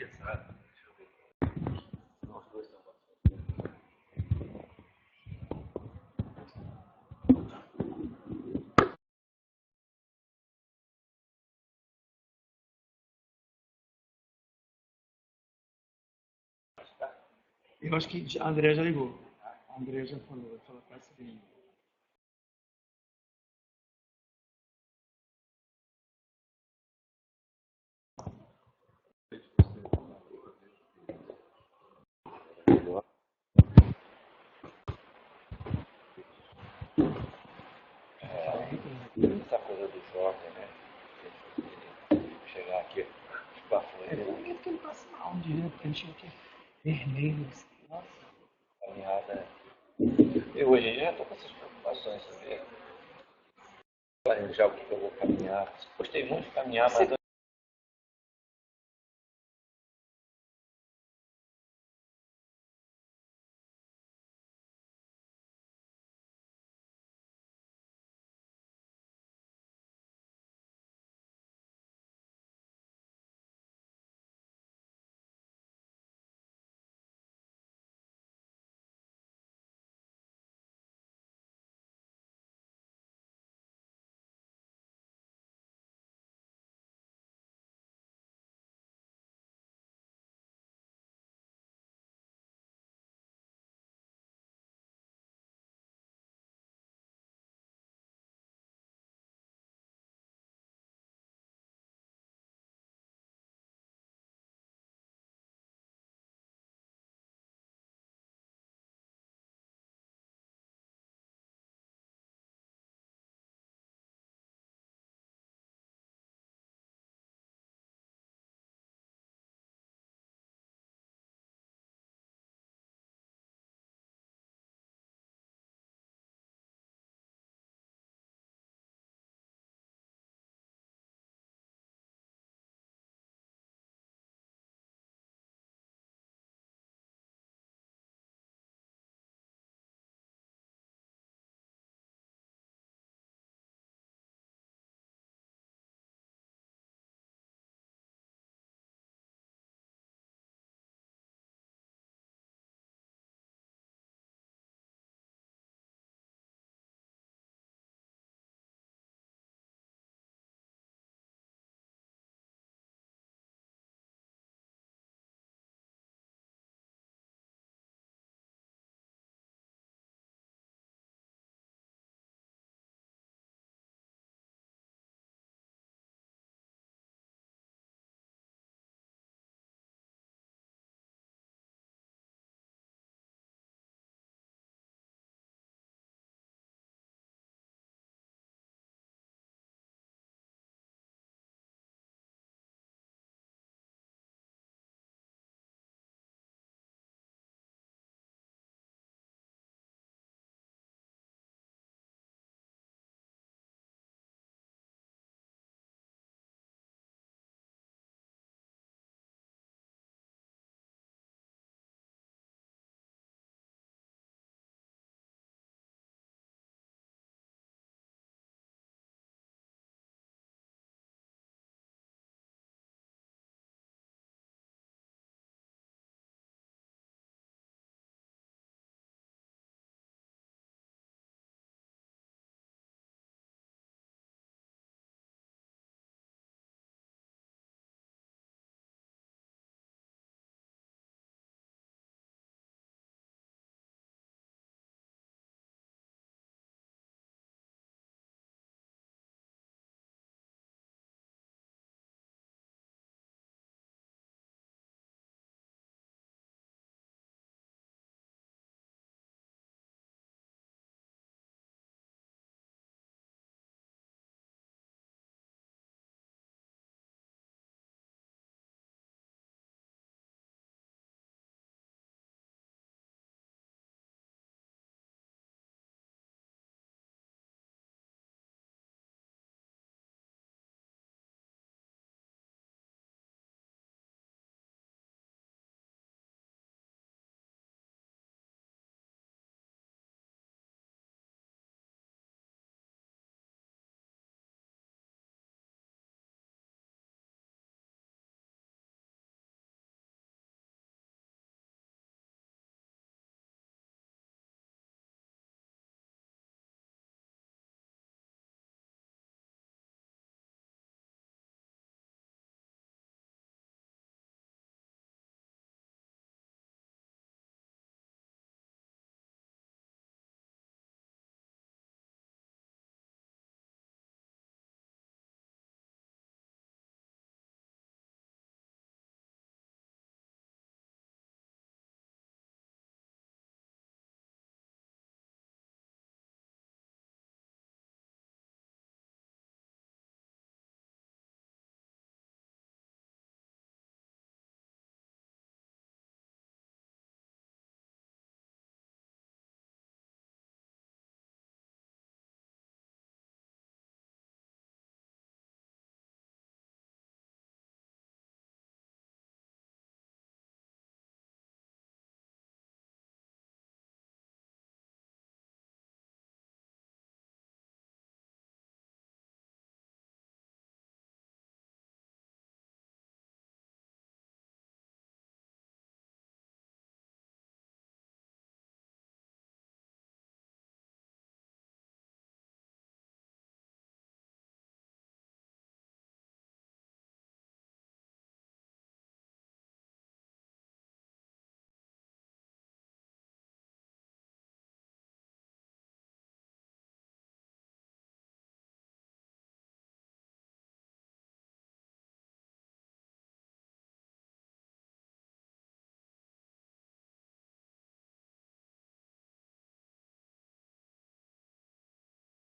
pesado. Deixa eu ver. Não, os dois estão bastante. Eu acho que a Andrea já ligou. A Andrea já falou para seguir. Essa coisa do jovem, né? Chegar aqui, pra É frente, porque ele passa mal um dia, porque ele chega aqui vermelho. Assim. Nossa. caminhada. Eu hoje em dia já estou com essas preocupações, sabia? Planejar o que eu vou caminhar. Gostei muito de caminhar, mas Você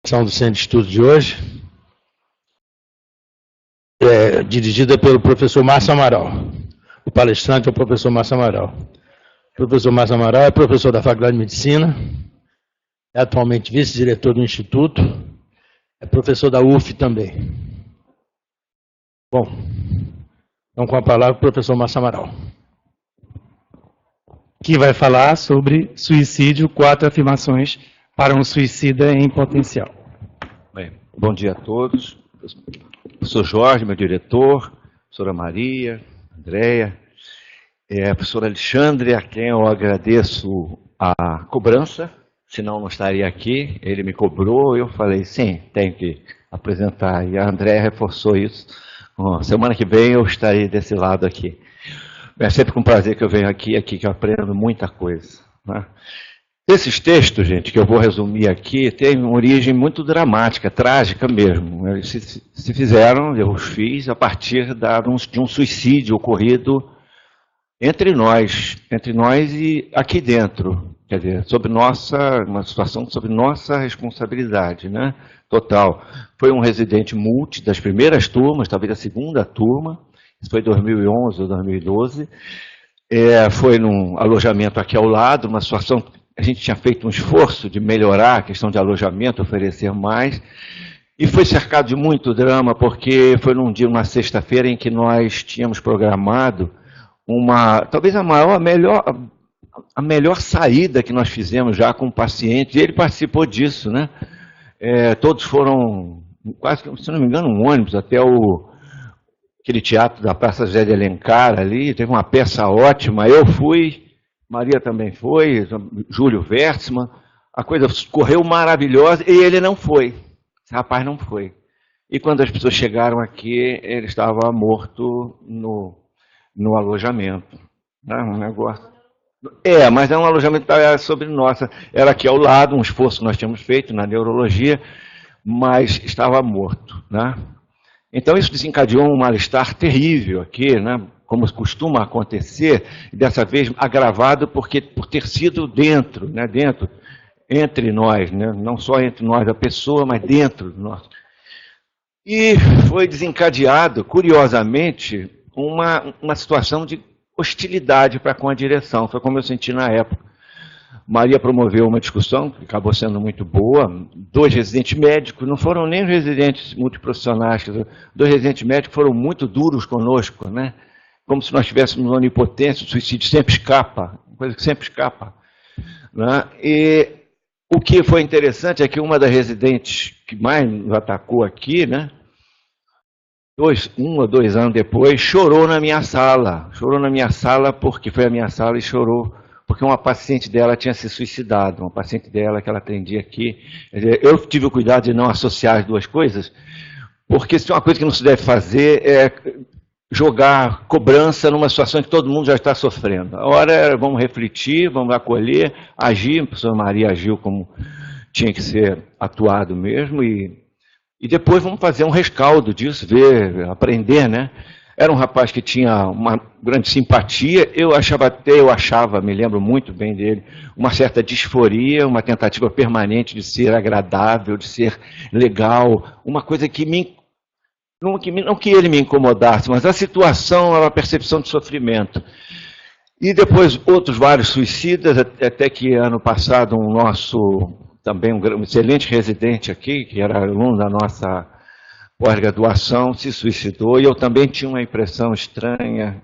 São do Centro de Estudos de hoje, dirigida pelo professor Márcio Amaral. O palestrante é o professor Márcio Amaral. O professor Márcio Amaral é professor da Faculdade de Medicina, é atualmente vice-diretor do Instituto, é professor da UF também. Bom, então com a palavra o professor Márcio Amaral. Que vai falar sobre suicídio, 4 afirmações para um suicida em potencial. Bem, bom dia a todos. Eu sou Jorge, meu diretor, professora Maria, Andréia, professor Alexandre, a quem eu agradeço a cobrança, senão não estaria aqui. Ele me cobrou, eu falei, sim, tenho que apresentar. E a Andréia reforçou isso. Bom, semana que vem eu estarei desse lado aqui. É sempre com prazer que eu venho aqui que eu aprendo muita coisa, né? Esses textos, gente, que eu vou resumir aqui, têm uma origem muito dramática, trágica mesmo. Eles se fizeram, eu os fiz, a partir de um suicídio ocorrido entre nós e aqui dentro. Quer dizer, uma situação sobre nossa responsabilidade, né? Total. Foi um residente multi das primeiras turmas, talvez a segunda turma, isso foi 2011 ou 2012, foi num alojamento aqui ao lado, uma situação, a gente tinha feito um esforço de melhorar a questão de alojamento, oferecer mais, e foi cercado de muito drama, porque foi num dia, uma sexta-feira, em que nós tínhamos programado talvez a melhor saída que nós fizemos já com o paciente, e ele participou disso, né? Todos foram, quase, se não me engano, um ônibus até aquele teatro da Praça José de Alencar ali, teve uma peça ótima, eu fui, Maria também foi, Júlio Versman, a coisa correu maravilhosa, e ele não foi, esse rapaz não foi. E quando as pessoas chegaram aqui, ele estava morto no alojamento, né? Um negócio. Mas é um alojamento sobre nossa, era aqui ao lado, um esforço que nós tínhamos feito na neurologia, mas estava morto, né? Então isso desencadeou um mal-estar terrível aqui, né? Como costuma acontecer, e dessa vez agravado por ter sido dentro, né? Dentro, entre nós, né? Não só entre nós, a pessoa, mas dentro de nós. E foi desencadeado, curiosamente, uma situação de hostilidade para com a direção, foi como eu senti na época. Maria promoveu uma discussão, que acabou sendo muito boa, 2 residentes médicos, não foram nem residentes multiprofissionais, 2 residentes médicos foram muito duros conosco, né? Como se nós estivéssemos uma onipotência, o suicídio sempre escapa, uma coisa que sempre escapa, né? E o que foi interessante é que uma das residentes que mais nos atacou aqui, né? 1 ou 2 anos depois, chorou na minha sala, porque foi a minha sala e chorou, porque uma paciente dela tinha se suicidado, uma paciente dela que ela atendia aqui. Eu tive o cuidado de não associar as duas coisas, porque se tem uma coisa que não se deve fazer é jogar cobrança numa situação que todo mundo já está sofrendo. A hora era, vamos refletir, vamos acolher, agir, a professora Maria agiu como tinha que ser atuado mesmo, e depois vamos fazer um rescaldo disso, ver, aprender, né? Era um rapaz que tinha uma grande simpatia, eu achava, me lembro muito bem dele, uma certa disforia, uma tentativa permanente de ser agradável, de ser legal, uma coisa que não que ele me incomodasse, mas a situação era uma percepção de sofrimento. E depois outros vários suicidas, até que ano passado também um excelente residente aqui, que era aluno da nossa pós-graduação, se suicidou, e eu também tinha uma impressão estranha,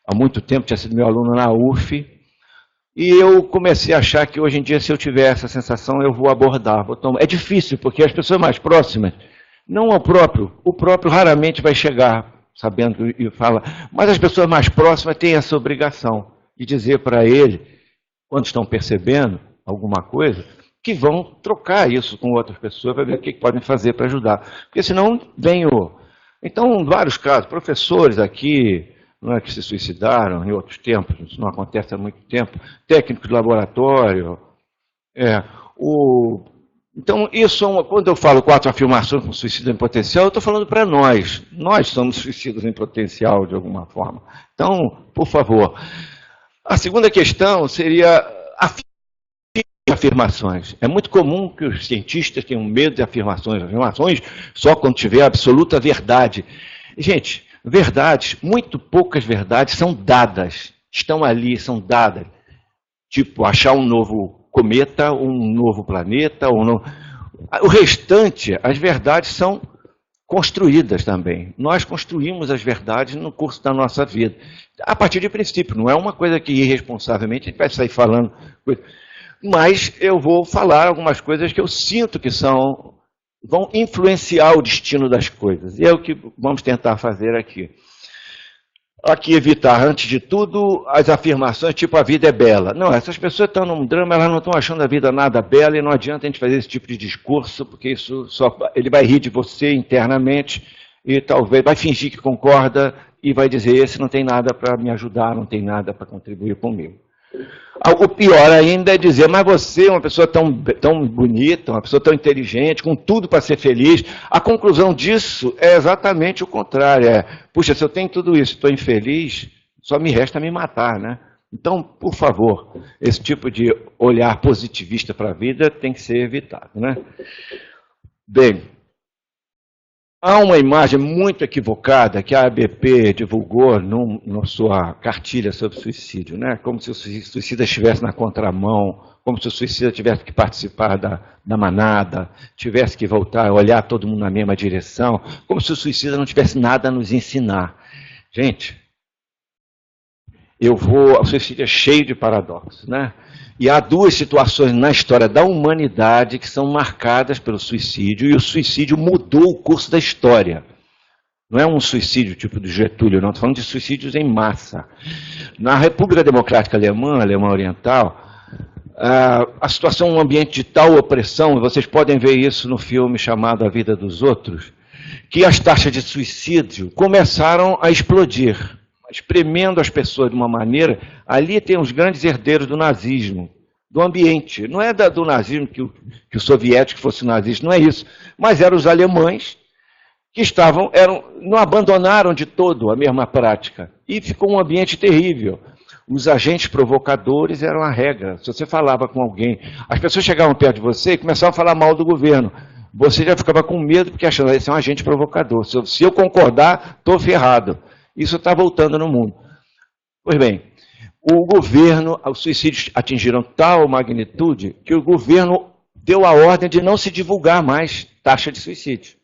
há muito tempo, tinha sido meu aluno na UF, e eu comecei a achar que hoje em dia, se eu tiver essa sensação, eu vou abordar. É difícil, porque as pessoas mais próximas, não o próprio raramente vai chegar sabendo e fala, mas as pessoas mais próximas têm essa obrigação de dizer para ele, quando estão percebendo alguma coisa, que vão trocar isso com outras pessoas para ver o que podem fazer para ajudar. Porque senão vem Então, vários casos, professores aqui, não é, que se suicidaram em outros tempos, isso não acontece há muito tempo, técnicos de laboratório. Então, quando eu falo 4 afirmações com suicídio em potencial, eu estou falando para nós. Nós somos suicidas em potencial, de alguma forma. Então, por favor. A segunda questão seria afirmações. É muito comum que os cientistas tenham medo de afirmações. Afirmações só quando tiver absoluta verdade. Gente, verdades, muito poucas verdades são dadas. Estão ali, são dadas. Tipo, achar um novo cometa, um novo planeta. O restante, as verdades são construídas também. Nós construímos as verdades no curso da nossa vida. A partir de princípio, não é uma coisa que irresponsavelmente a gente vai sair falando. Mas eu vou falar algumas coisas que eu sinto que vão influenciar o destino das coisas. E é o que vamos tentar fazer aqui. Aqui evitar, antes de tudo, as afirmações tipo a vida é bela. Não, essas pessoas estão num drama, elas não estão achando a vida nada bela e não adianta a gente fazer esse tipo de discurso, porque ele vai rir de você internamente e talvez vai fingir que concorda e vai dizer, esse não tem nada para me ajudar, não tem nada para contribuir comigo. O pior ainda é dizer, mas você é uma pessoa tão bonita, uma pessoa tão inteligente, com tudo para ser feliz. A conclusão disso é exatamente o contrário. Puxa, se eu tenho tudo isso e estou infeliz, só me resta me matar, né? Então, por favor, esse tipo de olhar positivista para a vida tem que ser evitado, né? Bem, há uma imagem muito equivocada que a ABP divulgou na sua cartilha sobre suicídio, né? Como se o suicida estivesse na contramão, como se o suicida tivesse que participar da manada, tivesse que voltar a olhar todo mundo na mesma direção, como se o suicida não tivesse nada a nos ensinar. Gente, o suicídio é cheio de paradoxos, né? E há duas situações na história da humanidade que são marcadas pelo suicídio, e o suicídio mudou o curso da história. Não é um suicídio tipo do Getúlio, não, estou falando de suicídios em massa. Na República Democrática Alemã, Alemanha Oriental, a situação, um ambiente de tal opressão, vocês podem ver isso no filme chamado A Vida dos Outros, que as taxas de suicídio começaram a explodir, espremendo as pessoas de uma maneira. Ali tem os grandes herdeiros do nazismo, do ambiente. Não é do nazismo que o soviético fosse nazista, não é isso. Mas eram os alemães que não abandonaram de todo a mesma prática. E ficou um ambiente terrível. Os agentes provocadores eram a regra. Se você falava com alguém, as pessoas chegavam perto de você e começavam a falar mal do governo. Você já ficava com medo porque achando que esse é um agente provocador. Se eu concordar, estou ferrado. Isso está voltando no mundo. Pois bem, os suicídios atingiram tal magnitude que o governo deu a ordem de não se divulgar mais taxa de suicídio.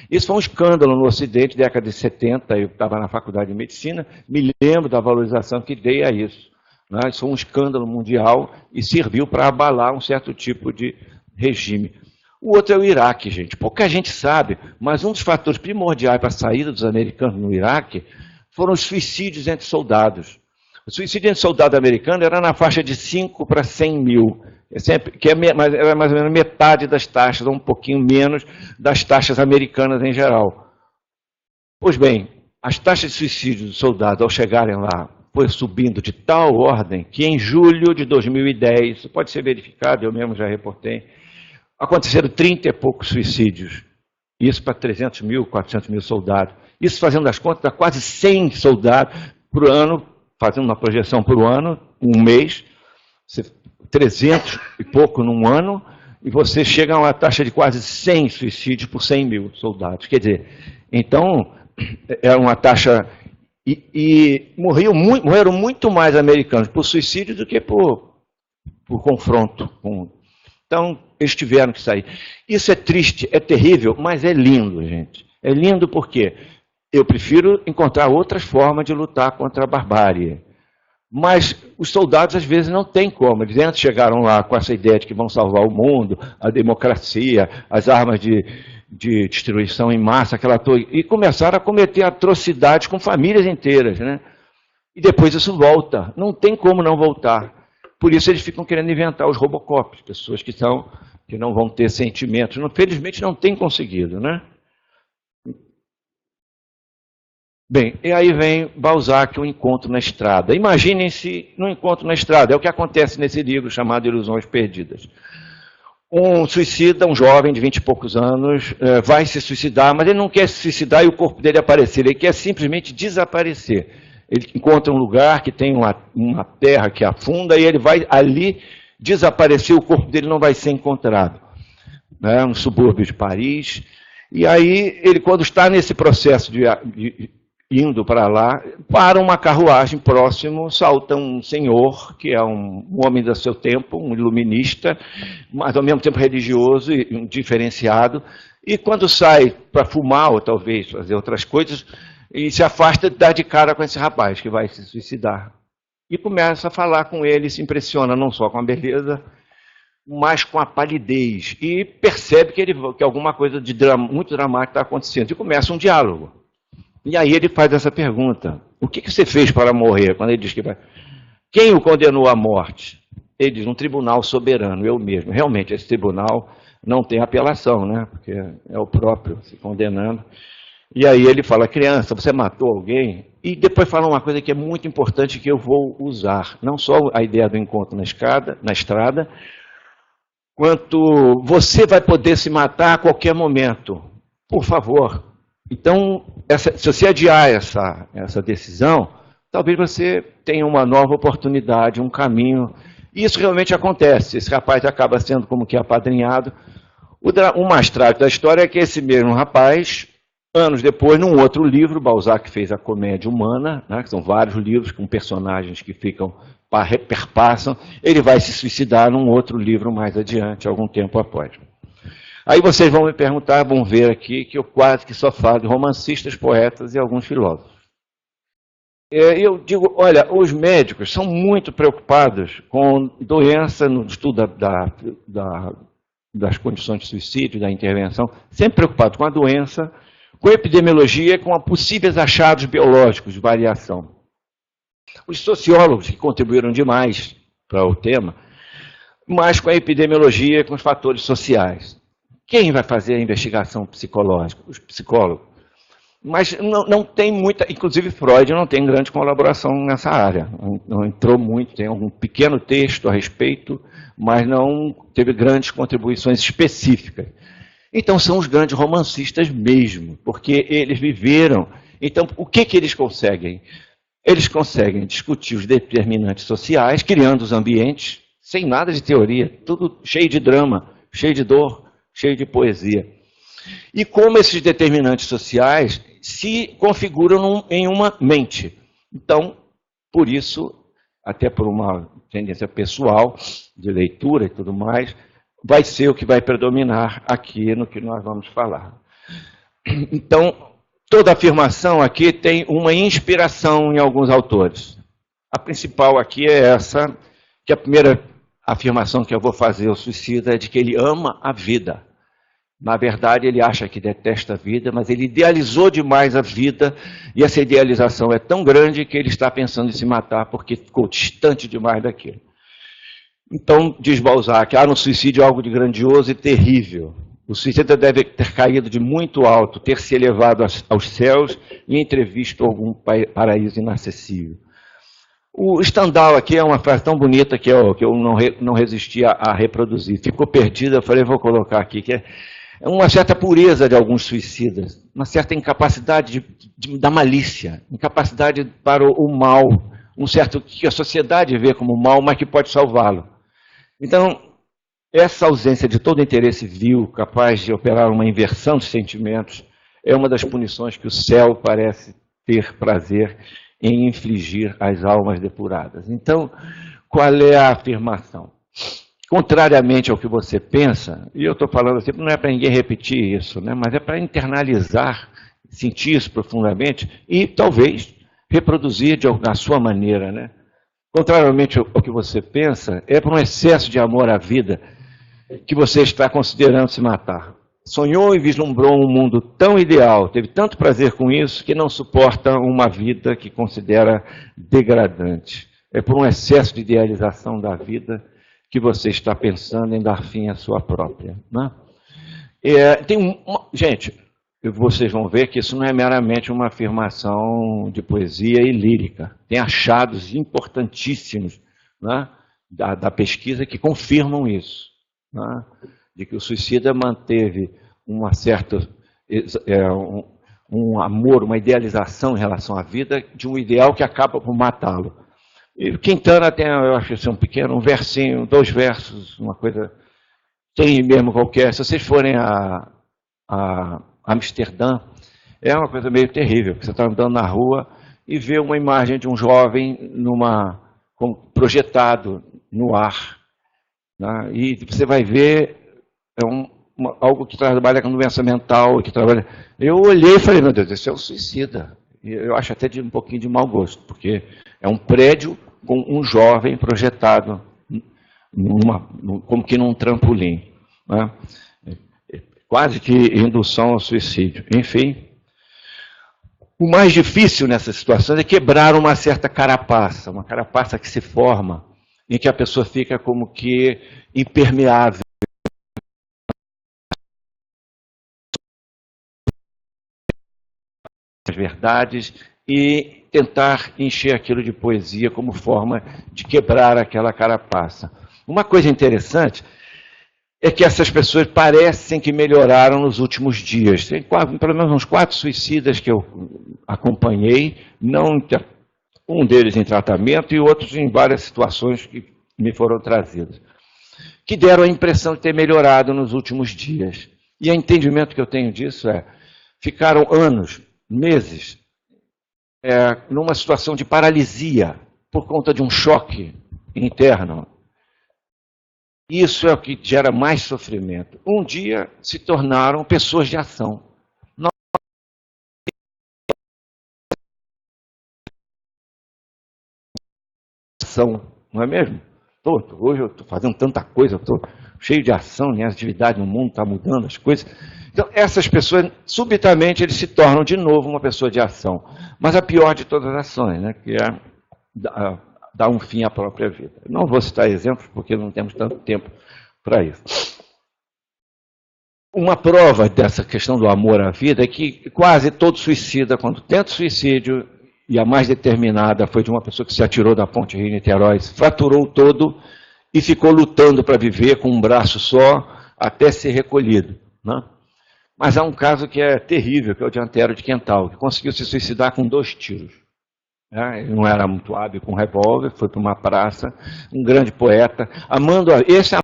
Isso foi um escândalo no Ocidente, década de 70, eu estava na faculdade de medicina, me lembro da valorização que dei a isso. Né? Isso foi um escândalo mundial e serviu para abalar um certo tipo de regime. O outro é o Iraque, gente. Pouca gente sabe, mas um dos fatores primordiais para a saída dos americanos no Iraque foram os suicídios entre soldados. O suicídio entre soldado americano era na faixa de 5 para 100 mil, que era mais ou menos metade das taxas, ou um pouquinho menos das taxas americanas em geral. Pois bem, as taxas de suicídio dos soldados, ao chegarem lá, foi subindo de tal ordem que em julho de 2010, isso pode ser verificado, eu mesmo já reportei, aconteceram 30 e poucos suicídios. Isso para 300 mil, 400 mil soldados. Isso fazendo as contas, dá quase 100 soldados por ano, fazendo uma projeção por ano, um mês, 300 e pouco num ano, e você chega a uma taxa de quase 100 suicídios por 100 mil soldados. Quer dizer, então, é uma taxa... E morreram muito mais americanos por suicídio do que por confronto. Então, eles tiveram que sair. Isso é triste, é terrível, mas é lindo, gente. É lindo porque eu prefiro encontrar outras formas de lutar contra a barbárie. Mas os soldados, às vezes, não têm como. Eles chegaram lá com essa ideia de que vão salvar o mundo, a democracia, as armas de destruição em massa, e começaram a cometer atrocidades com famílias inteiras, né? E depois isso volta. Não tem como não voltar. Por isso eles ficam querendo inventar os Robocops, pessoas que não vão ter sentimentos. Felizmente não têm conseguido, né? Bem, e aí vem Balzac, o Encontro na Estrada. Imaginem-se no Encontro na Estrada, é o que acontece nesse livro chamado Ilusões Perdidas. Um suicida, um jovem de 20 e poucos anos, vai se suicidar, mas ele não quer se suicidar e o corpo dele aparecer, ele quer simplesmente desaparecer. Ele encontra um lugar que tem uma terra que afunda e ele vai ali desapareceu, o corpo dele não vai ser encontrado. Né, no subúrbio de Paris. E aí, ele, quando está nesse processo de indo para lá, para uma carruagem próximo, salta um senhor, que é um homem do seu tempo, um iluminista, mas ao mesmo tempo religioso e diferenciado, e quando sai para fumar, ou talvez fazer outras coisas, e se afasta, dá de cara com esse rapaz, que vai se suicidar. E começa a falar com ele, se impressiona não só com a beleza, mas com a palidez, e percebe que alguma coisa de muito dramática está acontecendo, e começa um diálogo. E aí ele faz essa pergunta: o que você fez para morrer? Quando ele diz que vai... Quem o condenou à morte? Ele diz: um tribunal soberano, eu mesmo. Realmente, esse tribunal não tem apelação, né? Porque é o próprio se condenando. E aí ele fala: criança, você matou alguém? E depois fala uma coisa que é muito importante, que eu vou usar. Não só a ideia do encontro na estrada, quanto você vai poder se matar a qualquer momento. Por favor. Então, se você adiar essa decisão, talvez você tenha uma nova oportunidade, um caminho. E isso realmente acontece. Esse rapaz acaba sendo como que apadrinhado. O mais trágico da história é que esse mesmo rapaz, anos depois, num outro livro, Balzac fez A Comédia Humana, né, que são vários livros com personagens que perpassam, ele vai se suicidar num outro livro mais adiante, algum tempo após. Aí vocês vão me perguntar, vão ver aqui, que eu quase que só falo de romancistas, poetas e alguns filósofos. Eu digo, olha, os médicos são muito preocupados com doença no estudo das condições de suicídio, da intervenção, sempre preocupados com a doença, com a epidemiologia, com possíveis achados biológicos de variação. Os sociólogos, que contribuíram demais para o tema, mas com a epidemiologia, com os fatores sociais. Quem vai fazer a investigação psicológica? Os psicólogos. Mas não tem muita, inclusive Freud não tem grande colaboração nessa área. Não entrou muito, tem algum pequeno texto a respeito, mas não teve grandes contribuições específicas. Então são os grandes romancistas mesmo, porque eles viveram. Então o que eles conseguem? Eles conseguem discutir os determinantes sociais, criando os ambientes, sem nada de teoria, tudo cheio de drama, cheio de dor, cheio de poesia. E como esses determinantes sociais se configuram em uma mente. Então, por isso, até por uma tendência pessoal de leitura e tudo mais, vai ser o que vai predominar aqui no que nós vamos falar. Então, toda afirmação aqui tem uma inspiração em alguns autores. A principal aqui é essa, que a primeira afirmação que eu vou fazer ao suicida é de que ele ama a vida. Na verdade, ele acha que detesta a vida, mas ele idealizou demais a vida, e essa idealização é tão grande que ele está pensando em se matar porque ficou distante demais daquilo. Então, diz Balzac, no suicídio é algo de grandioso e terrível. O suicida deve ter caído de muito alto, ter se elevado aos céus e entrevisto algum paraíso inacessível. O Stendhal aqui é uma frase tão bonita que eu não resisti a reproduzir. Ficou perdida, eu falei, vou colocar aqui, que é uma certa pureza de alguns suicidas, uma certa incapacidade da malícia, incapacidade para o mal, um certo que a sociedade vê como mal, mas que pode salvá-lo. Então, essa ausência de todo interesse vil, capaz de operar uma inversão de sentimentos, é uma das punições que o céu parece ter prazer em infligir às almas depuradas. Então, qual é a afirmação? Contrariamente ao que você pensa, e eu estou falando assim, não é para ninguém repetir isso, né, mas é para internalizar, sentir isso profundamente e talvez reproduzir da sua maneira. Né? Contrariamente ao que você pensa, é por um excesso de amor à vida que você está considerando se matar. Sonhou e vislumbrou um mundo tão ideal, teve tanto prazer com isso, que não suporta uma vida que considera degradante. É por um excesso de idealização da vida que você está pensando em dar fim à sua própria. Né? Gente, vocês vão ver que isso não é meramente uma afirmação de poesia e lírica. Tem achados importantíssimos, né, da pesquisa que confirmam isso. Né? De que o suicida manteve um amor, uma idealização em relação à vida, de um ideal que acaba por matá-lo. E Quintana tem, eu acho que um pequeno, um versinho, 2 versos, uma coisa, tem mesmo qualquer. Se vocês forem a Amsterdã, é uma coisa meio terrível, você está andando na rua e vê uma imagem de um jovem projetado no ar. Né? E você vai ver algo que trabalha com doença mental, que trabalha. Eu olhei e falei, meu Deus, esse é um suicida. E eu acho até um pouquinho de mau gosto, porque é um prédio com um jovem projetado como que num trampolim. Né? Quase que indução ao suicídio. Enfim, o mais difícil nessas situações é quebrar uma certa carapaça, uma carapaça que se forma, em que a pessoa fica como que impermeável às verdades e tentar encher aquilo de poesia como forma de quebrar aquela carapaça. Uma coisa interessante é que essas pessoas parecem que melhoraram nos últimos dias. Tem pelo menos uns 4 suicidas que eu acompanhei, um deles em tratamento e outros em várias situações que me foram trazidas, que deram a impressão de ter melhorado nos últimos dias. E o entendimento que eu tenho disso ficaram anos, meses, numa situação de paralisia por conta de um choque interno. Isso é o que gera mais sofrimento. Um dia se tornaram pessoas de ação. Não é mesmo? Hoje eu estou fazendo tanta coisa, estou cheio de ação, minha atividade no mundo está mudando as coisas. Então, essas pessoas, subitamente, eles se tornam de novo uma pessoa de ação. Mas a pior de todas as ações, né, que é dar um fim à própria vida. Não vou citar exemplos, porque não temos tanto tempo para isso. Uma prova dessa questão do amor à vida é que quase todo suicida, quando tenta suicídio, e a mais determinada foi de uma pessoa que se atirou da ponte Rio-Niterói, fraturou todo e ficou lutando para viver com um braço só até ser recolhido. Né? Mas há um caso que é terrível, que é o de Antero de Quental, que conseguiu se suicidar com 2 tiros. Ele não era muito hábil com revólver, foi para uma praça, um grande poeta, amando a... Esse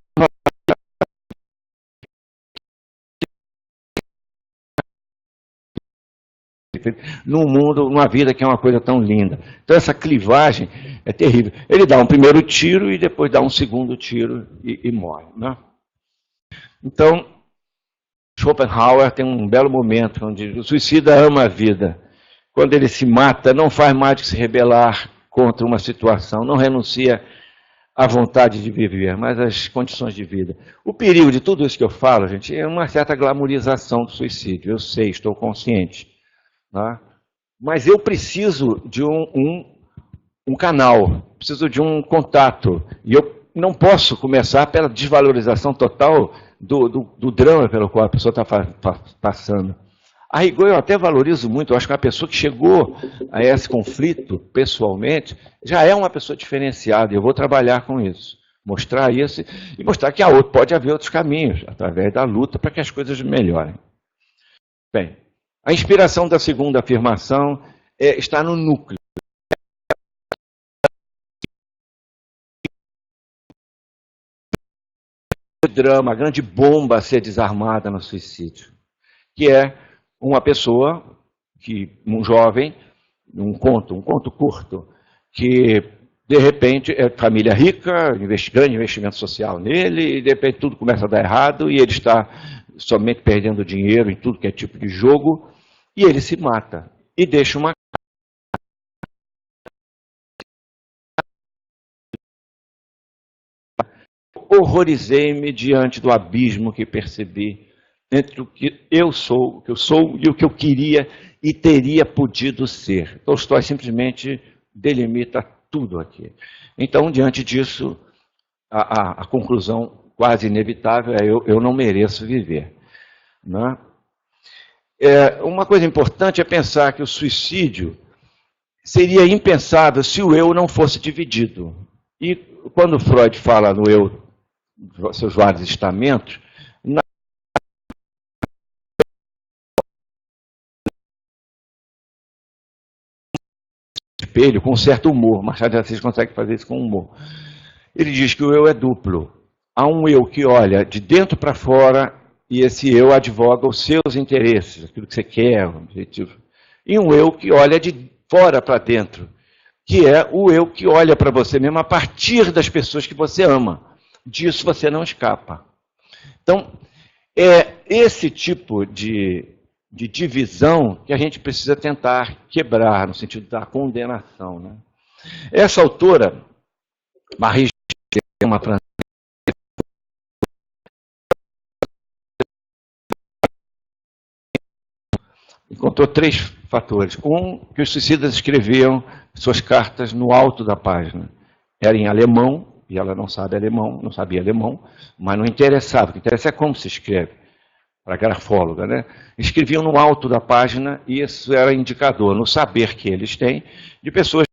num mundo, numa vida que é uma coisa tão linda. Então essa clivagem é terrível. Ele dá um primeiro tiro e depois dá um segundo tiro e morre. Né? Então, Schopenhauer tem um belo momento onde o suicida ama a vida. Quando ele se mata, não faz mais do que se rebelar contra uma situação, não renuncia à vontade de viver, mas às condições de vida. O perigo de tudo isso que eu falo, gente, é uma certa glamorização do suicídio. Eu sei, estou consciente. Tá? Mas eu preciso de um canal, preciso de um contato. E eu não posso começar pela desvalorização total do drama pelo qual a pessoa está passando. A rigor, eu até valorizo muito, eu acho que uma pessoa que chegou a esse conflito pessoalmente já é uma pessoa diferenciada, e eu vou trabalhar com isso. Mostrar isso e mostrar que pode haver outros caminhos, através da luta, para que as coisas melhorem. Bem, a inspiração da segunda afirmação está no núcleo. O drama, a grande bomba a ser desarmada no suicídio, que é uma pessoa, um jovem, um conto curto, que de repente é família rica, grande investimento social nele, e de repente tudo começa a dar errado, e ele está somente perdendo dinheiro em tudo que é tipo de jogo, e ele se mata, e deixa uma... Horrorizei-me diante do abismo que percebi entre o que eu sou e o que eu queria e teria podido ser. Tolstói simplesmente delimita tudo aqui. Então, diante disso, a conclusão quase inevitável é eu não mereço viver. Né? Uma coisa importante é pensar que o suicídio seria impensável se o eu não fosse dividido. E quando Freud fala no eu, seus vários estamentos, espelho com um certo humor. Machado de Assis consegue fazer isso com humor. Ele diz que o eu é duplo. Há um eu que olha de dentro para fora e esse eu advoga os seus interesses, aquilo que você quer, o objetivo. E um eu que olha de fora para dentro, que é o eu que olha para você mesmo a partir das pessoas que você ama. Disso você não escapa. Então, é esse tipo de divisão que a gente precisa tentar quebrar, no sentido da condenação, né? Essa autora, Marie, uma francesa, encontrou 3 fatores. Um, que os suicidas escreviam suas cartas no alto da página. Era em alemão, e ela não sabe alemão, não sabia alemão, mas não interessava. O que interessa é como se escreve, para a grafóloga, né? Escreviam no alto da página, e isso era indicador, no saber que eles têm, de pessoas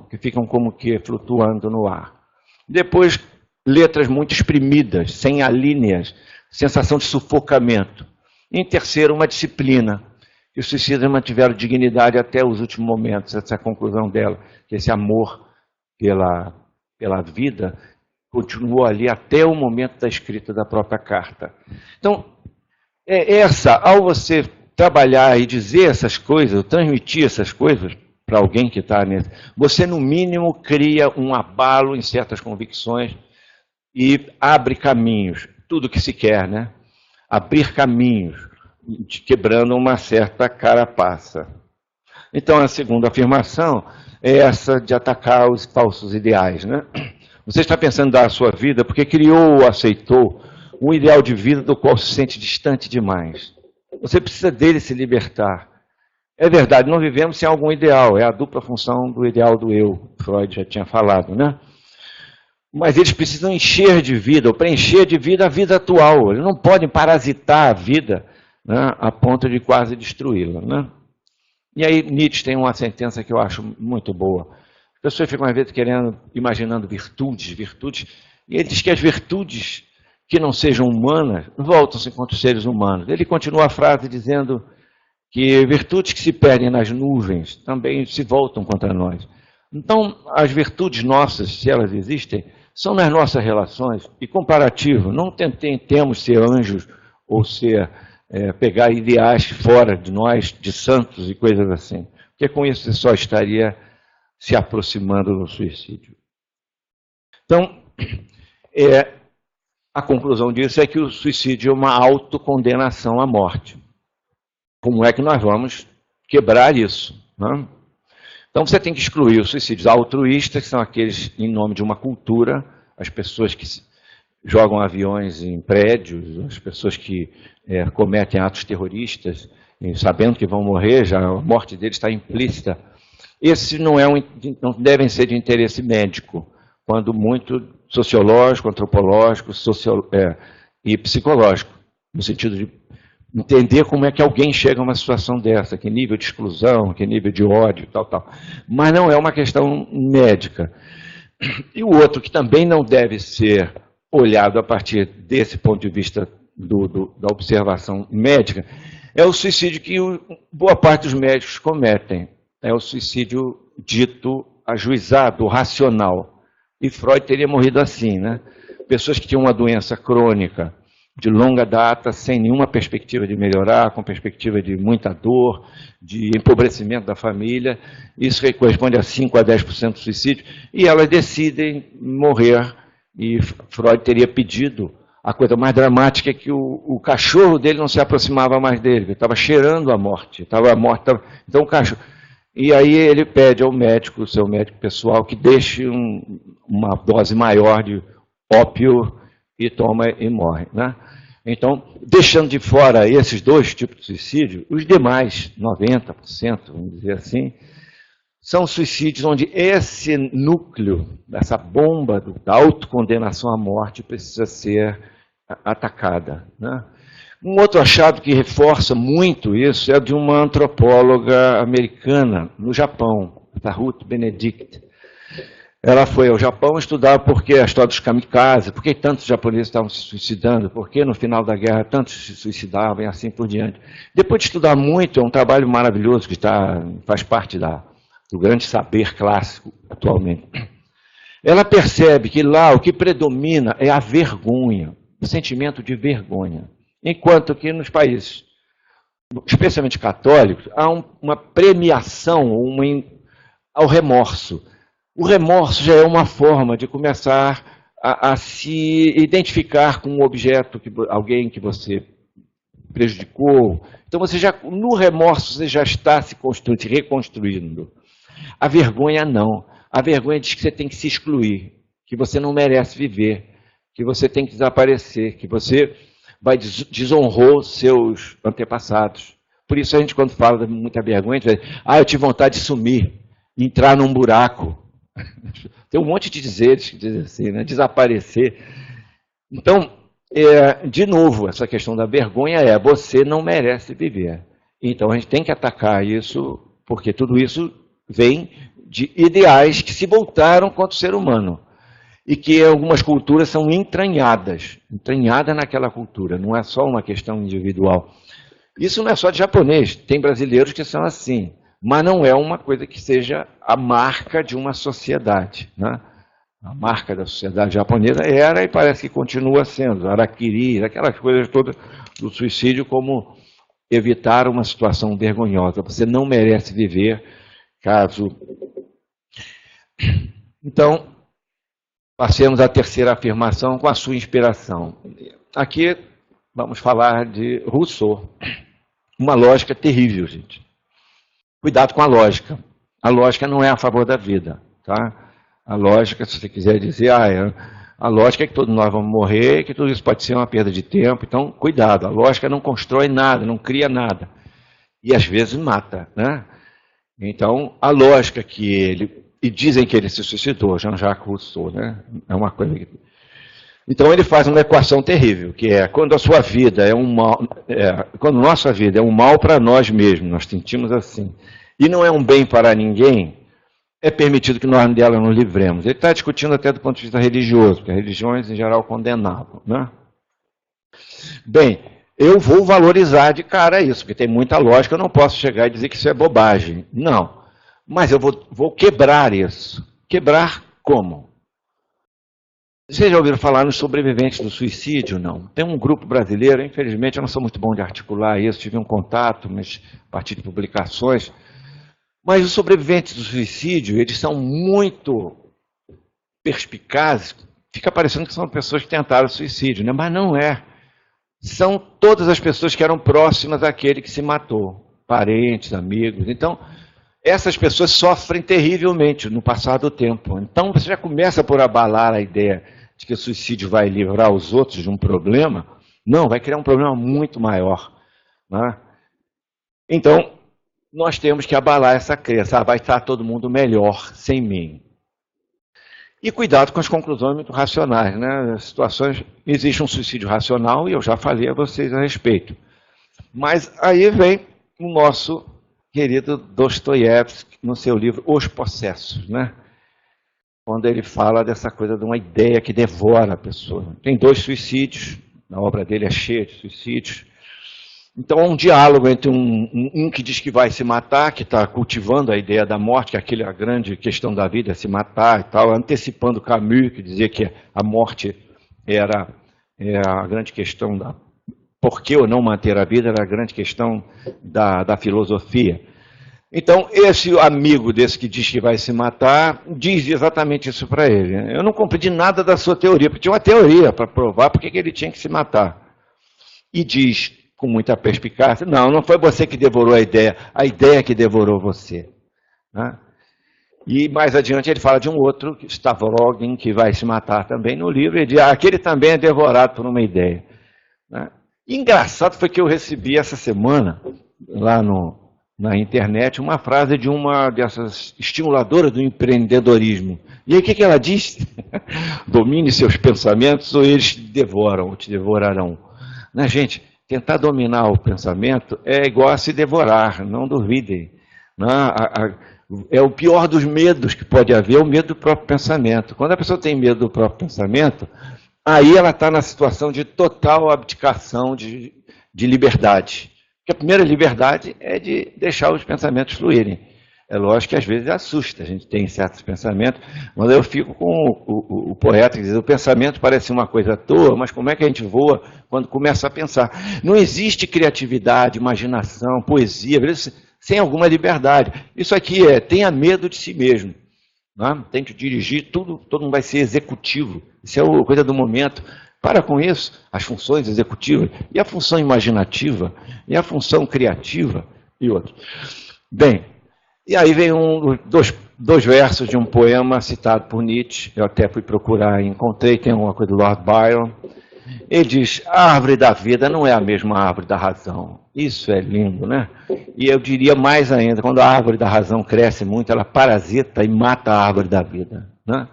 que ficam como que flutuando no ar. Depois, letras muito exprimidas, sem alíneas, sensação de sufocamento. E, em terceiro, uma disciplina. E os suicidas mantiveram dignidade até os últimos momentos, essa é a conclusão dela, que esse amor pela vida continuou ali até o momento da escrita da própria carta. Então, ao você trabalhar e dizer essas coisas, transmitir essas coisas para alguém que está nesse, você no mínimo cria um abalo em certas convicções e abre caminhos, tudo que se quer, né? Abrir caminhos, quebrando uma certa carapaça. Então, a segunda afirmação é essa de atacar os falsos ideais, né? Você está pensando em dar a sua vida porque criou ou aceitou um ideal de vida do qual se sente distante demais. Você precisa dele se libertar. É verdade, não vivemos sem algum ideal, é a dupla função do ideal do eu, Freud já tinha falado, né? Mas eles precisam encher de vida, ou preencher de vida a vida atual. Eles não podem parasitar a vida, né, a ponto de quase destruí-la, né? E aí Nietzsche tem uma sentença que eu acho muito boa. As pessoas ficam às vezes imaginando virtudes, e ele diz que as virtudes que não sejam humanas voltam-se contra os seres humanos. Ele continua a frase dizendo que virtudes que se perdem nas nuvens também se voltam contra nós. Então, as virtudes nossas, se elas existem, são nas nossas relações, e comparativo, não tentemos ser anjos ou pegar ideais fora de nós, de santos e coisas assim, porque com isso você só estaria se aproximando do suicídio. Então, a conclusão disso é que o suicídio é uma autocondenação à morte. Como é que nós vamos quebrar isso, né? Então você tem que excluir os suicídios altruístas, que são aqueles em nome de uma cultura, as pessoas que jogam aviões em prédios, as pessoas que cometem atos terroristas, sabendo que vão morrer, já a morte deles está implícita. Esses não devem ser de interesse médico, quando muito sociológico, antropológico, e psicológico, no sentido de entender como é que alguém chega a uma situação dessa, que nível de exclusão, que nível de ódio, tal. Mas não é uma questão médica. E o outro que também não deve ser olhado a partir desse ponto de vista da observação médica, é o suicídio que boa parte dos médicos cometem. É o suicídio dito ajuizado, racional. E Freud teria morrido assim, né? Pessoas que tinham uma doença crônica, de longa data, sem nenhuma perspectiva de melhorar, com perspectiva de muita dor, de empobrecimento da família, isso corresponde a 5 a 10% do suicídio, e elas decidem morrer, e Freud teria pedido, a coisa mais dramática é que o cachorro dele não se aproximava mais dele, ele estava cheirando a morte, então o cachorro... E aí ele pede ao médico, o seu médico pessoal, que deixe uma dose maior de ópio e toma e morre, né? Então, deixando de fora esses 2 tipos de suicídio, os demais, 90%, vamos dizer assim, são suicídios onde esse núcleo, essa bomba da autocondenação à morte precisa ser atacada, né? Um outro achado que reforça muito isso é de uma antropóloga americana, no Japão, a Ruth Benedict. Ela foi ao Japão estudar por que a história dos kamikazes, por que tantos japoneses estavam se suicidando, por que no final da guerra tantos se suicidavam e assim por diante. Depois de estudar muito, é um trabalho maravilhoso que faz parte do grande saber clássico atualmente. Ela percebe que lá o que predomina é a vergonha, o sentimento de vergonha. Enquanto que nos países, especialmente católicos, há uma premiação ao remorso. O remorso já é uma forma de começar a se identificar com um objeto, alguém que você prejudicou. Então, no remorso, você já está se reconstruindo. A vergonha não. A vergonha diz que você tem que se excluir, que você não merece viver, que você tem que desaparecer, que você desonrou seus antepassados. Por isso a gente, quando fala de muita vergonha, diz, eu tive vontade de sumir, entrar num buraco. Tem um monte de dizeres que dizem assim, né? Desaparecer. Então, de novo, essa questão da vergonha você não merece viver. Então a gente tem que atacar isso, porque tudo isso vem de ideais que se voltaram contra o ser humano. E que em algumas culturas são entranhadas naquela cultura, não é só uma questão individual. Isso não é só de japonês, tem brasileiros que são assim, mas não é uma coisa que seja a marca de uma sociedade. Né? A marca da sociedade japonesa era e parece que continua sendo, harakiri, aquelas coisas todas do suicídio, como evitar uma situação vergonhosa. Você não merece viver caso... Então, passemos à terceira afirmação com a sua inspiração. Aqui vamos falar de Rousseau. Uma lógica terrível, gente. Cuidado com a lógica. A lógica não é a favor da vida. Tá? A lógica, se você quiser dizer, a lógica é que todos nós vamos morrer, que tudo isso pode ser uma perda de tempo. Então, cuidado. A lógica não constrói nada, não cria nada. E às vezes mata. Né? Então, a lógica que ele... E dizem que ele se suicidou, Jean-Jacques Rousseau, né? É uma coisa que... Então ele faz uma equação terrível, que é quando a sua vida é um mal, quando nossa vida é um mal para nós mesmos, nós sentimos assim, e não é um bem para ninguém, é permitido que nós dela nos livremos. Ele está discutindo até do ponto de vista religioso, porque as religiões em geral condenavam, né? Bem, eu vou valorizar de cara isso, porque tem muita lógica, eu não posso chegar e dizer que isso é bobagem. Não. Mas eu vou quebrar isso. Quebrar como? Vocês já ouviram falar nos sobreviventes do suicídio? Não. Tem um grupo brasileiro, infelizmente eu não sou muito bom de articular isso, tive um contato, mas a partir de publicações. Mas os sobreviventes do suicídio, eles são muito perspicazes. Fica parecendo que são pessoas que tentaram suicídio, né? Mas não é. São todas as pessoas que eram próximas àquele que se matou. Parentes, amigos. Então... essas pessoas sofrem terrivelmente no passar do tempo. Então, você já começa por abalar a ideia de que o suicídio vai livrar os outros de um problema. Não, vai criar um problema muito maior. Né? Então, nós temos que abalar essa crença. Vai estar todo mundo melhor sem mim. E cuidado com as conclusões muito racionais. Né? As situações, existe um suicídio racional, e eu já falei a vocês a respeito. Mas aí vem o nosso... querido Dostoiévski, no seu livro Os Possessos, né? Quando ele fala dessa coisa de uma ideia que devora a pessoa. Tem 2 suicídios, a obra dele é cheia de suicídios. Então há um diálogo entre um que diz que vai se matar, que está cultivando a ideia da morte, que a grande questão da vida é se matar e tal, antecipando Camus, que dizia que a morte era a grande questão da... Por que ou não manter a vida era a grande questão da filosofia. Então, esse amigo desse que diz que vai se matar, diz exatamente isso para ele. Eu não compreendi nada da sua teoria, porque tinha uma teoria para provar por que ele tinha que se matar. E diz, com muita perspicácia, não foi você que devorou a ideia que devorou você. Né? E mais adiante ele fala de um outro, Stavrogin, que vai se matar também no livro, e diz, aquele também é devorado por uma ideia. Né? Engraçado foi que eu recebi essa semana, lá na internet, uma frase de uma dessas estimuladoras do empreendedorismo. E aí o que ela diz? Domine seus pensamentos ou eles te devoram, ou te devorarão. Né, gente, tentar dominar o pensamento é igual a se devorar, não duvidem. Né? É o pior dos medos que pode haver, o medo do próprio pensamento. Quando a pessoa tem medo do próprio pensamento, aí ela está na situação de total abdicação de liberdade. Porque a primeira liberdade é de deixar os pensamentos fluírem. É lógico que às vezes assusta, a gente tem certos pensamentos, mas eu fico com o poeta que diz, o pensamento parece uma coisa à toa, mas como é que a gente voa quando começa a pensar? Não existe criatividade, imaginação, poesia, sem alguma liberdade. Isso aqui tenha medo de si mesmo. Né? Tente dirigir, todo mundo vai ser executivo. Isso é a coisa do momento. Para com isso, as funções executivas, e a função imaginativa, e a função criativa, e outros. Bem, e aí vem dois versos de um poema citado por Nietzsche, eu até fui procurar e encontrei, tem alguma coisa do Lord Byron. Ele diz, a árvore da vida não é a mesma árvore da razão. Isso é lindo, né? E eu diria mais ainda, quando a árvore da razão cresce muito, ela parasita e mata a árvore da vida. Né?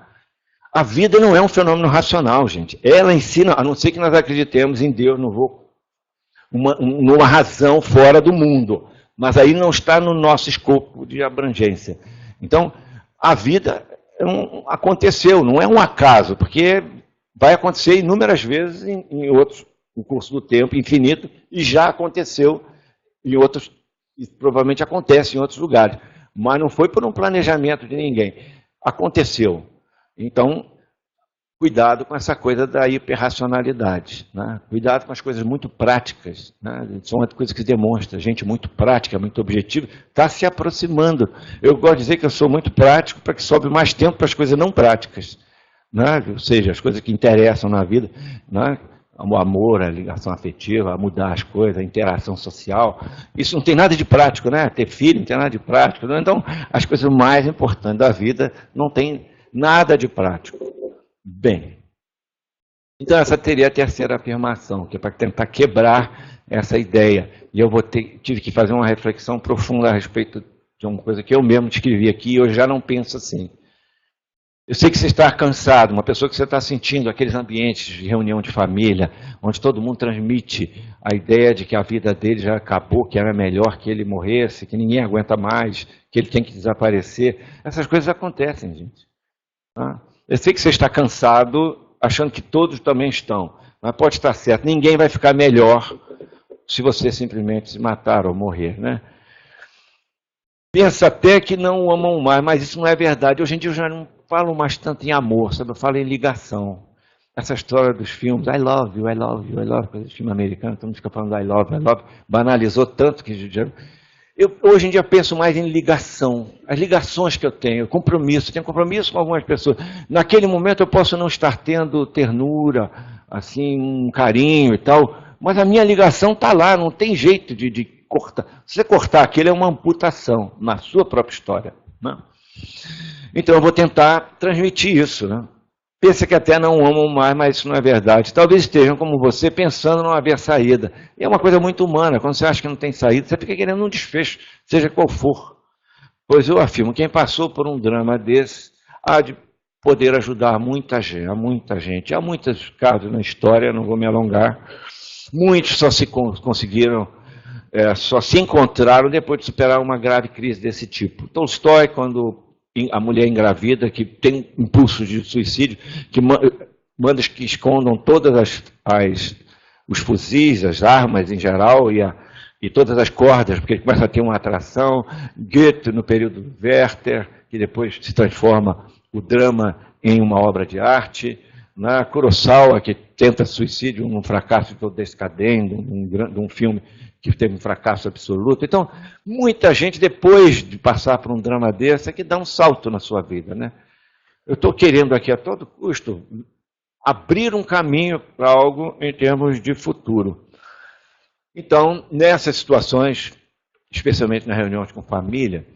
A vida não é um fenômeno racional, gente. Ela ensina, a não ser que nós acreditemos em Deus, numa razão fora do mundo. Mas aí não está no nosso escopo de abrangência. Então, a vida aconteceu, não é um acaso, porque vai acontecer inúmeras vezes no curso do tempo infinito, e já aconteceu em outros, e provavelmente acontece em outros lugares. Mas não foi por um planejamento de ninguém. Aconteceu. Então, cuidado com essa coisa da hiperracionalidade. Né? Cuidado com as coisas muito práticas. Né? São coisas que demonstram. Gente muito prática, muito objetiva, está se aproximando. Eu gosto de dizer que eu sou muito prático para que sobre mais tempo para as coisas não práticas. Né? Ou seja, as coisas que interessam na vida. Né? O amor, a ligação afetiva, a mudar as coisas, a interação social. Isso não tem nada de prático, né? Ter filho não tem nada de prático. Né? Então, as coisas mais importantes da vida não tem nada de prático. Bem, então essa teria a terceira afirmação, que é para tentar quebrar essa ideia. E eu tive que fazer uma reflexão profunda a respeito de uma coisa que eu mesmo escrevi aqui, e eu já não penso assim. Eu sei que você está cansado, uma pessoa que você está sentindo aqueles ambientes de reunião de família, onde todo mundo transmite a ideia de que a vida dele já acabou, que era melhor que ele morresse, que ninguém aguenta mais, que ele tem que desaparecer. Essas coisas acontecem, gente. Eu sei que você está cansado, achando que todos também estão, mas pode estar certo, ninguém vai ficar melhor se você simplesmente se matar ou morrer, né? Pensa até que não o amam mais, mas isso não é verdade. Hoje em dia eu já não falo mais tanto em amor, sabe? Eu falo em ligação. Essa história dos filmes, I love you, I love you, I love you, coisa de filme americano, todo mundo fica falando I love you, banalizou tanto que eu hoje em dia penso mais em ligação, as ligações que eu tenho compromisso com algumas pessoas. Naquele momento eu posso não estar tendo ternura, assim, um carinho e tal, mas a minha ligação está lá, não tem jeito de cortar. Se você cortar aquilo, é uma amputação na sua própria história. Né? Então eu vou tentar transmitir isso. Né? Pensa que até não amam mais, mas isso não é verdade. Talvez estejam como você, pensando não haver saída. E é uma coisa muito humana. Quando você acha que não tem saída, você fica querendo um desfecho, seja qual for. Pois eu afirmo, quem passou por um drama desse, há de poder ajudar muita gente. Há muitos casos na história, não vou me alongar. Muitos só se conseguiram, só se encontraram depois de superar uma grave crise desse tipo. Tolstói, quando a mulher engravida, que tem impulso de suicídio, que manda que escondam todas os fuzis, as armas em geral, e todas as cordas, porque ele começa a ter uma atração. Goethe, no período do Werther, que depois se transforma o drama em uma obra de arte. Né? Kurosawa, que tenta suicídio num fracasso de Descaden, de um filme que teve um fracasso absoluto. Então, muita gente, depois de passar por um drama desse, é que dá um salto na sua vida. Né? Eu estou querendo aqui, a todo custo, abrir um caminho para algo em termos de futuro. Então, nessas situações, especialmente nas reuniões com família,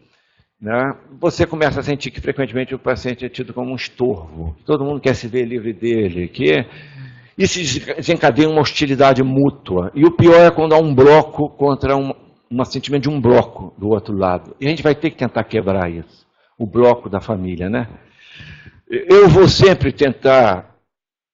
né, você começa a sentir que frequentemente o paciente é tido como um estorvo. Todo mundo quer se ver livre dele, e se desencadeia uma hostilidade mútua. E o pior é quando há um bloco contra um sentimento de um bloco do outro lado. E a gente vai ter que tentar quebrar isso. O bloco da família, né? Eu vou sempre tentar...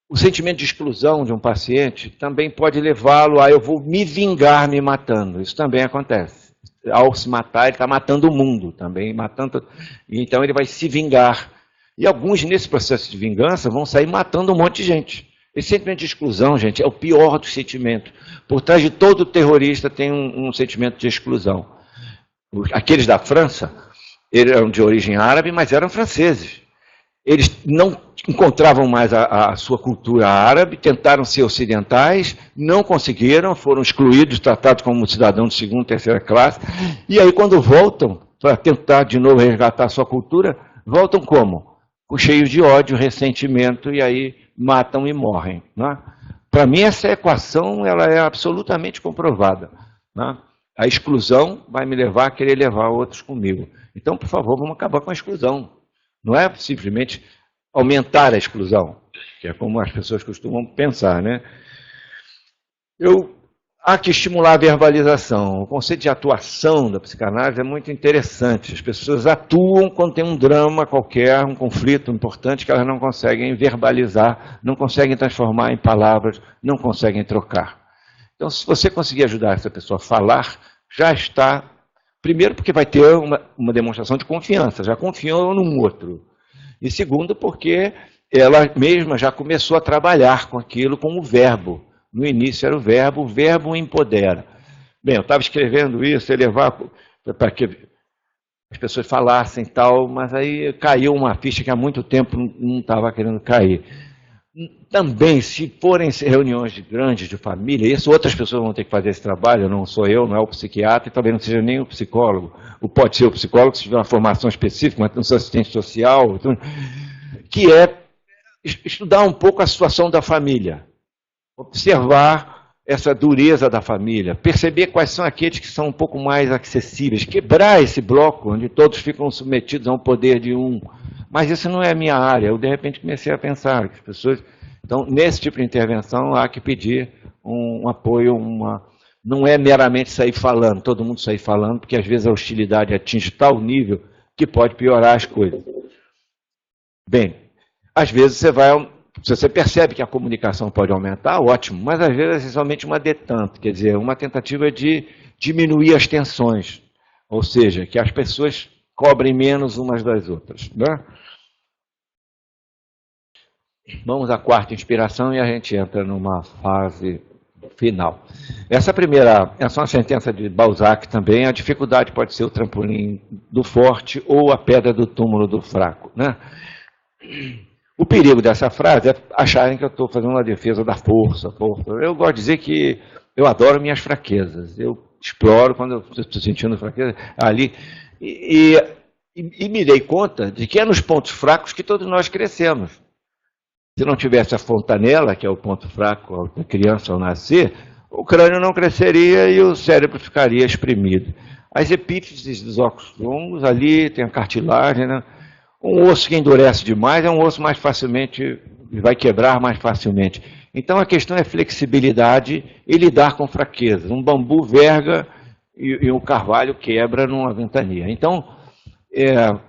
O sentimento de exclusão de um paciente também pode levá-lo a eu vou me vingar me matando. Isso também acontece. ao se matar, ele está matando o mundo também, matando, então ele vai se vingar. E alguns, nesse processo de vingança, vão sair matando um monte de gente. Esse sentimento de exclusão, gente, é o pior dos sentimentos. Por trás de todo terrorista tem um sentimento de exclusão. Aqueles da França, eles eram de origem árabe, mas eram franceses. Eles não encontravam mais a sua cultura árabe, tentaram ser ocidentais, não conseguiram, foram excluídos, tratados como cidadãos de segunda e terceira classe. E aí, quando voltam para tentar de novo resgatar a sua cultura, voltam como? Cheios de ódio, ressentimento, e aí matam e morrem. Né? Para mim, essa equação ela é absolutamente comprovada. Né? A exclusão vai me levar a querer levar outros comigo. Então, por favor, vamos acabar com a exclusão. Não é simplesmente aumentar a exclusão, que é como as pessoas costumam pensar. Né? Há que estimular a verbalização. O conceito de atuação da psicanálise é muito interessante. As pessoas atuam quando tem um drama qualquer, um conflito importante que elas não conseguem verbalizar, não conseguem transformar em palavras, não conseguem trocar. Então, se você conseguir ajudar essa pessoa a falar, já está... Primeiro, porque vai ter uma demonstração de confiança, já confiou num outro. E segundo, porque ela mesma já começou a trabalhar com aquilo como verbo. No início era o verbo empodera. Bem, eu estava escrevendo isso, levar para que as pessoas falassem e tal, mas aí caiu uma ficha que há muito tempo não estava querendo cair. Também, se forem reuniões grandes de família, isso outras pessoas vão ter que fazer esse trabalho, não sou eu, não é o psiquiatra, e talvez não seja nem o psicólogo. Ou pode ser o psicólogo se tiver uma formação específica, um assistente social, que é estudar um pouco a situação da família. Observar essa dureza da família, perceber quais são aqueles que são um pouco mais acessíveis, quebrar esse bloco onde todos ficam submetidos ao poder de um. Mas isso não é a minha área. Eu, de repente, comecei a pensar que as pessoas... Então, nesse tipo de intervenção, há que pedir um apoio, não é meramente sair falando, todo mundo sair falando, porque às vezes a hostilidade atinge tal nível que pode piorar as coisas. Bem, às vezes se você percebe que a comunicação pode aumentar, ótimo, mas às vezes é somente uma detente, quer dizer, uma tentativa de diminuir as tensões, ou seja, que as pessoas cobrem menos umas das outras. Né? Vamos à quarta inspiração e a gente entra numa fase final. Essa é uma sentença de Balzac também, a dificuldade pode ser o trampolim do forte ou a pedra do túmulo do fraco. Né? O perigo dessa frase é acharem que eu estou fazendo uma defesa da força. Eu gosto de dizer que eu adoro minhas fraquezas. Eu exploro quando eu estou sentindo fraqueza ali. E me dei conta de que é nos pontos fracos que todos nós crescemos. Se não tivesse a fontanela, que é o ponto fraco da criança ao nascer, o crânio não cresceria e o cérebro ficaria exprimido. As epífises dos ossos longos, ali tem a cartilagem, né? Um osso que endurece demais é um osso mais facilmente, vai quebrar mais facilmente. Então a questão é flexibilidade e lidar com fraquezas. Um bambu verga e o carvalho quebra numa ventania. Então,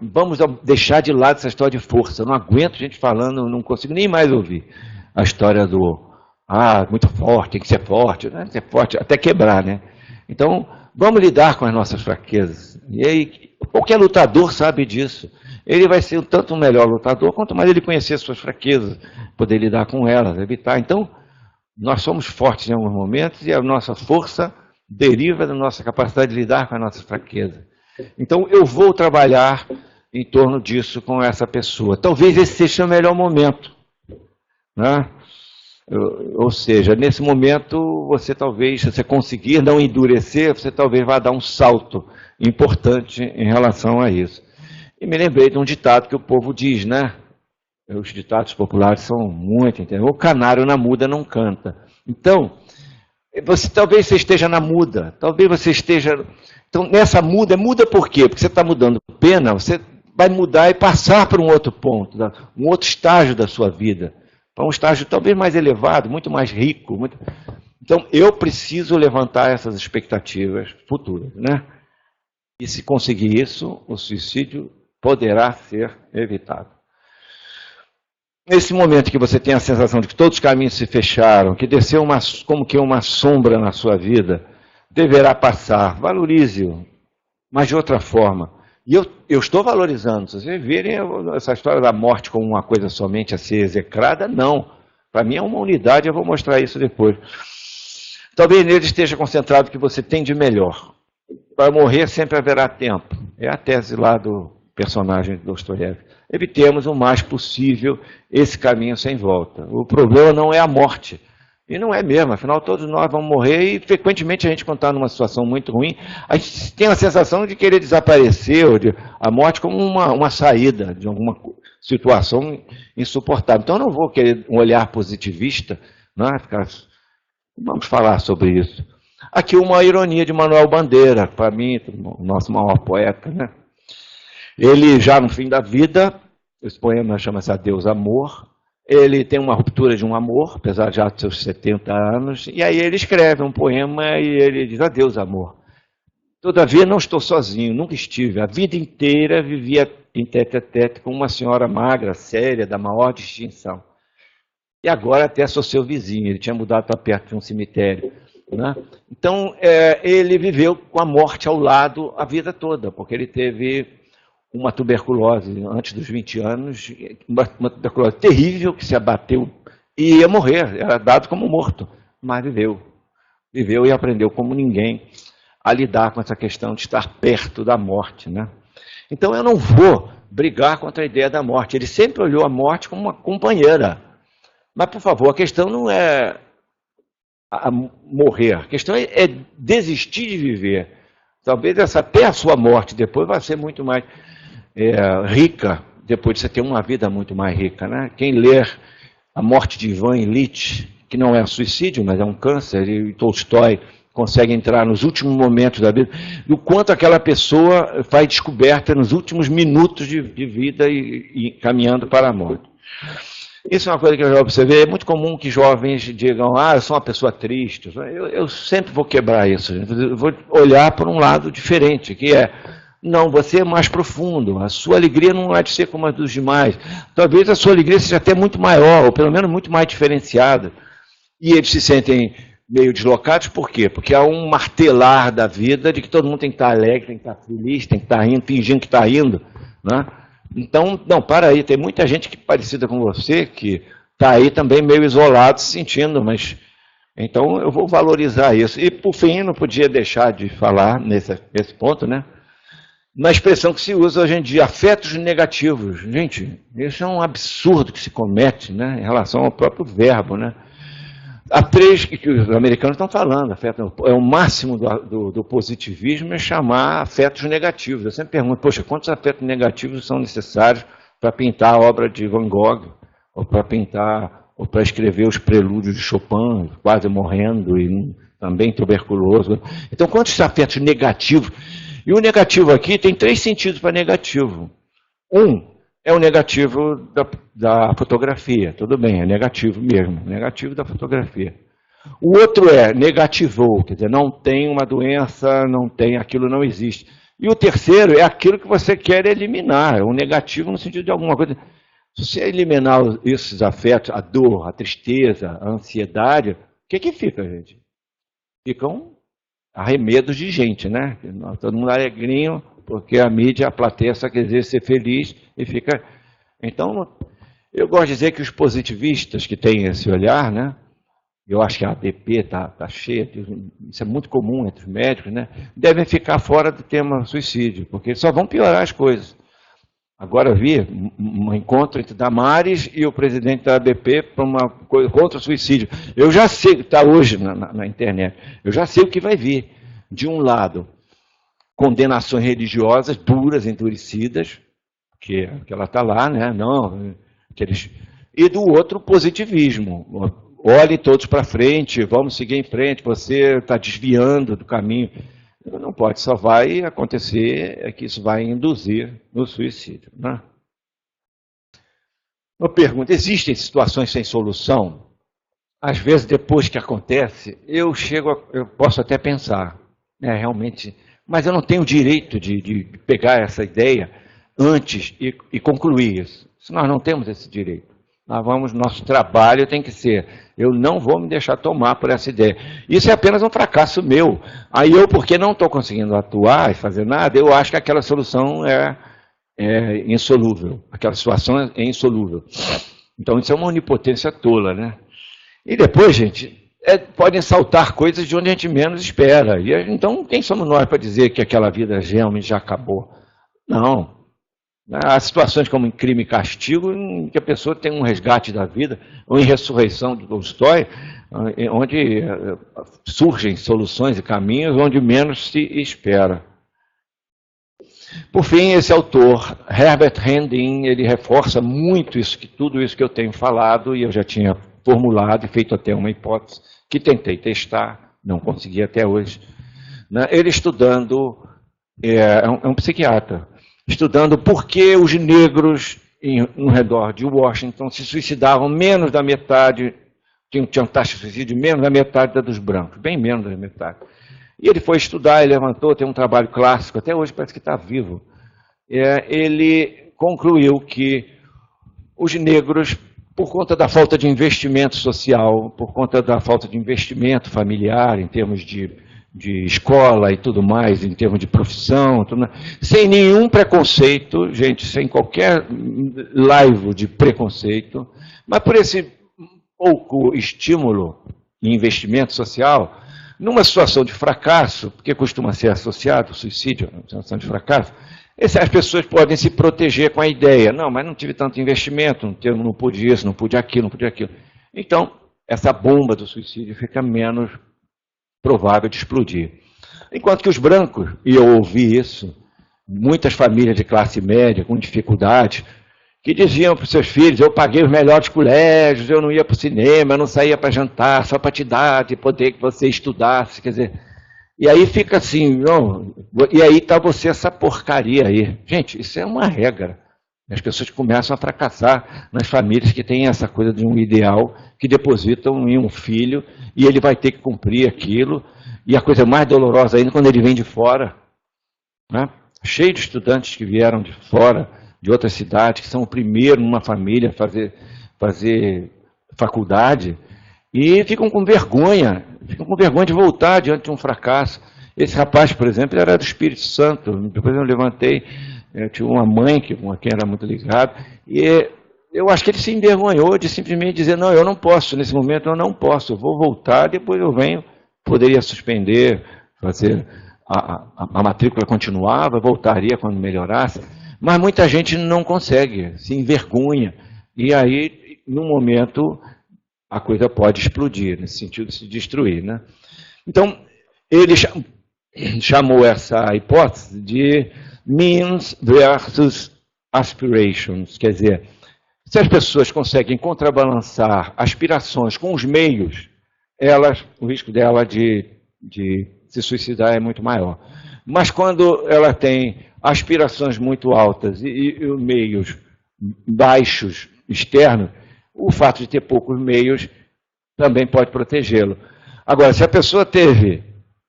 vamos deixar de lado essa história de força. Eu não aguento gente falando, não consigo nem mais ouvir a história muito forte, tem que ser forte, né? Ser forte até quebrar, né? Então, vamos lidar com as nossas fraquezas. E aí, qualquer lutador sabe disso. Ele vai ser tanto um melhor lutador, quanto mais ele conhecer as suas fraquezas, poder lidar com elas, evitar. Então, nós somos fortes em alguns momentos e a nossa força deriva da nossa capacidade de lidar com a nossa fraqueza. Então, eu vou trabalhar em torno disso com essa pessoa. Talvez esse seja o melhor momento. Né? Ou seja, nesse momento, você talvez, se você conseguir não endurecer, você talvez vá dar um salto importante em relação a isso. E me lembrei de um ditado que o povo diz, né? Os ditados populares são muito interessantes. O canário na muda não canta. Então, talvez você esteja na muda, talvez você esteja... Então, nessa muda por quê? Porque você está mudando pena, você vai mudar e passar para um outro ponto, um outro estágio da sua vida, para um estágio talvez mais elevado, muito mais rico. Então, eu preciso levantar essas expectativas futuras, né? E se conseguir isso, o suicídio poderá ser evitado. Nesse momento que você tem a sensação de que todos os caminhos se fecharam, que desceu como que uma sombra na sua vida, deverá passar. Valorize-o. mas de outra forma. E eu estou valorizando. Se vocês virem essa história da morte como uma coisa somente a ser execrada, não. Para mim é uma unidade, eu vou mostrar isso depois. Talvez nele esteja concentrado o que você tem de melhor. Para morrer sempre haverá tempo. É a tese lá do personagem de Dostoiévski. Evitemos o mais possível esse caminho sem volta. O problema não é a morte. E não é mesmo, afinal todos nós vamos morrer e frequentemente a gente, quando está numa situação muito ruim, a gente tem a sensação de querer desaparecer, ou de a morte como uma saída de alguma situação insuportável. Então eu não vou querer um olhar positivista, não é? Vamos falar sobre isso. Aqui uma ironia de Manuel Bandeira, para mim, o nosso maior poeta, né? Ele já no fim da vida, esse poema chama-se Adeus Amor, ele tem uma ruptura de um amor, apesar já de seus 70 anos, e aí ele escreve um poema e ele diz: adeus, amor. Todavia não estou sozinho, nunca estive. A vida inteira vivia em tete-a-tete com uma senhora magra, séria, da maior distinção. E agora até sou seu vizinho, ele tinha mudado para perto de um cemitério. Né? Então, ele viveu com a morte ao lado a vida toda, porque ele teve uma tuberculose antes dos 20 anos, uma tuberculose terrível que se abateu e ia morrer, era dado como morto, mas viveu. Viveu e aprendeu como ninguém a lidar com essa questão de estar perto da morte. Né? Então eu não vou brigar contra a ideia da morte, ele sempre olhou a morte como uma companheira. Mas, por favor, a questão não é morrer, a questão é desistir de viver. Talvez até a sua morte depois vai ser muito mais rica, depois de você ter uma vida muito mais rica. Né? Quem ler A Morte de Ivan Ilitch, que não é suicídio, mas é um câncer, e Tolstói consegue entrar nos últimos momentos da vida, do quanto aquela pessoa faz descoberta nos últimos minutos de vida e caminhando para a morte. Isso é uma coisa que eu já observei. É muito comum que jovens digam: eu sou uma pessoa triste. Eu sempre vou quebrar isso. Eu vou olhar por um lado diferente, que é: não, você é mais profundo. A sua alegria não há de ser como a dos demais. Talvez a sua alegria seja até muito maior, ou pelo menos muito mais diferenciada. E eles se sentem meio deslocados, por quê? Porque há um martelar da vida de que todo mundo tem que estar alegre, tem que estar feliz, tem que estar rindo, fingindo que está rindo. Né? Então, não, para aí, tem muita gente que parecida com você, que está aí também meio isolado, se sentindo, mas... Então, eu vou valorizar isso. E, por fim, não podia deixar de falar nesse ponto, né? Na expressão que se usa hoje em dia, afetos negativos. Gente, isso é um absurdo que se comete, né, em relação ao próprio verbo. Né? Há três que os americanos estão falando. Afeto, o máximo do positivismo é chamar afetos negativos. Eu sempre pergunto: poxa, quantos afetos negativos são necessários para pintar a obra de Van Gogh, ou para pintar, ou para escrever os prelúdios de Chopin, quase morrendo e também tuberculoso? Então, quantos afetos negativos? E o negativo aqui tem 3 sentidos para negativo. Um é o negativo da fotografia. Tudo bem, é negativo mesmo, negativo da fotografia. O outro é negativou, quer dizer, não tem uma doença, não tem, aquilo não existe. E o terceiro é aquilo que você quer eliminar, é um negativo no sentido de alguma coisa. Se você eliminar esses afetos, a dor, a tristeza, a ansiedade, o que fica, gente? Ficam arremedos de gente, né? Todo mundo alegrinho, porque a mídia, a plateia só quer dizer ser feliz e fica... Então, eu gosto de dizer que os positivistas que têm esse olhar, né? Eu acho que a ABP está cheia, isso é muito comum entre os médicos, né? Devem ficar fora do tema suicídio, porque só vão piorar as coisas. Agora eu vi um encontro entre Damares e o presidente da ABP para uma coisa contra o suicídio. Eu já sei, está hoje na internet, eu já sei o que vai vir. De um lado, condenações religiosas duras, endurecidas, que ela está lá, né? Não, e do outro, positivismo. Olhem todos para frente, vamos seguir em frente, você está desviando do caminho. Não pode, só vai acontecer é que isso vai induzir no suicídio. Né? Eu pergunto: existem situações sem solução? Às vezes, depois que acontece, eu posso até pensar, né, realmente, mas eu não tenho o direito de pegar essa ideia antes e concluir isso. Nós não temos esse direito. Nosso trabalho tem que ser, eu não vou me deixar tomar por essa ideia. Isso é apenas um fracasso meu. Aí eu, porque não estou conseguindo atuar e fazer nada, eu acho que aquela solução é insolúvel. Aquela situação é insolúvel. Então isso é uma onipotência tola, né? E depois, gente, podem saltar coisas de onde a gente menos espera. E então, quem somos nós para dizer que aquela vida realmente já acabou? Não. Há situações como em Crime e Castigo, em que a pessoa tem um resgate da vida, ou em Ressurreição de Tolstói, onde surgem soluções e caminhos onde menos se espera. Por fim, esse autor, Herbert Rendin, ele reforça muito tudo isso que eu tenho falado, e eu já tinha formulado e feito até uma hipótese, que tentei testar, não consegui até hoje. Ele estudando, é um psiquiatra, estudando por que os negros no redor de Washington se suicidavam menos da metade, tinham taxa de suicídio menos da metade da dos brancos, bem menos da metade. E ele foi estudar, ele levantou, tem um trabalho clássico, até hoje parece que está vivo. Ele concluiu que os negros, por conta da falta de investimento social, por conta da falta de investimento familiar, em termos de escola e tudo mais, em termos de profissão, tudo mais, sem nenhum preconceito, gente, sem qualquer laivo de preconceito, mas por esse pouco estímulo e investimento social, numa situação de fracasso, porque costuma ser associado ao suicídio, uma situação de fracasso, as pessoas podem se proteger com a ideia, não, mas não tive tanto investimento, não pude isso, não pude aquilo, não pude aquilo. Então, essa bomba do suicídio fica menos provável de explodir. Enquanto que os brancos, e eu ouvi isso, muitas famílias de classe média com dificuldade, que diziam para os seus filhos, eu paguei os melhores colégios, eu não ia para o cinema, eu não saía para jantar, só para te dar, de poder que você estudasse, quer dizer, e aí fica assim, não, e aí está você essa porcaria aí. Gente, isso é uma regra. As pessoas começam a fracassar nas famílias que têm essa coisa de um ideal, que depositam em um filho, e ele vai ter que cumprir aquilo, e a coisa mais dolorosa ainda quando ele vem de fora, né? Cheio de estudantes que vieram de fora, de outras cidades, que são o primeiro numa família a fazer faculdade, e ficam com vergonha de voltar diante de um fracasso. Esse rapaz, por exemplo, ele era do Espírito Santo. Depois eu levantei, eu tinha uma mãe com quem era muito ligado, e eu acho que ele se envergonhou de simplesmente dizer, não, eu não posso, nesse momento eu não posso, eu vou voltar, depois eu venho, poderia suspender, fazer a matrícula continuava, voltaria quando melhorasse, mas muita gente não consegue, se envergonha, e aí, num momento, a coisa pode explodir, nesse sentido de se destruir, né? Então, ele chamou essa hipótese de means versus aspirations, quer dizer, se as pessoas conseguem contrabalançar aspirações com os meios, o risco dela de se suicidar é muito maior. Mas quando ela tem aspirações muito altas e meios baixos, externos, o fato de ter poucos meios também pode protegê-lo. Agora, se a pessoa teve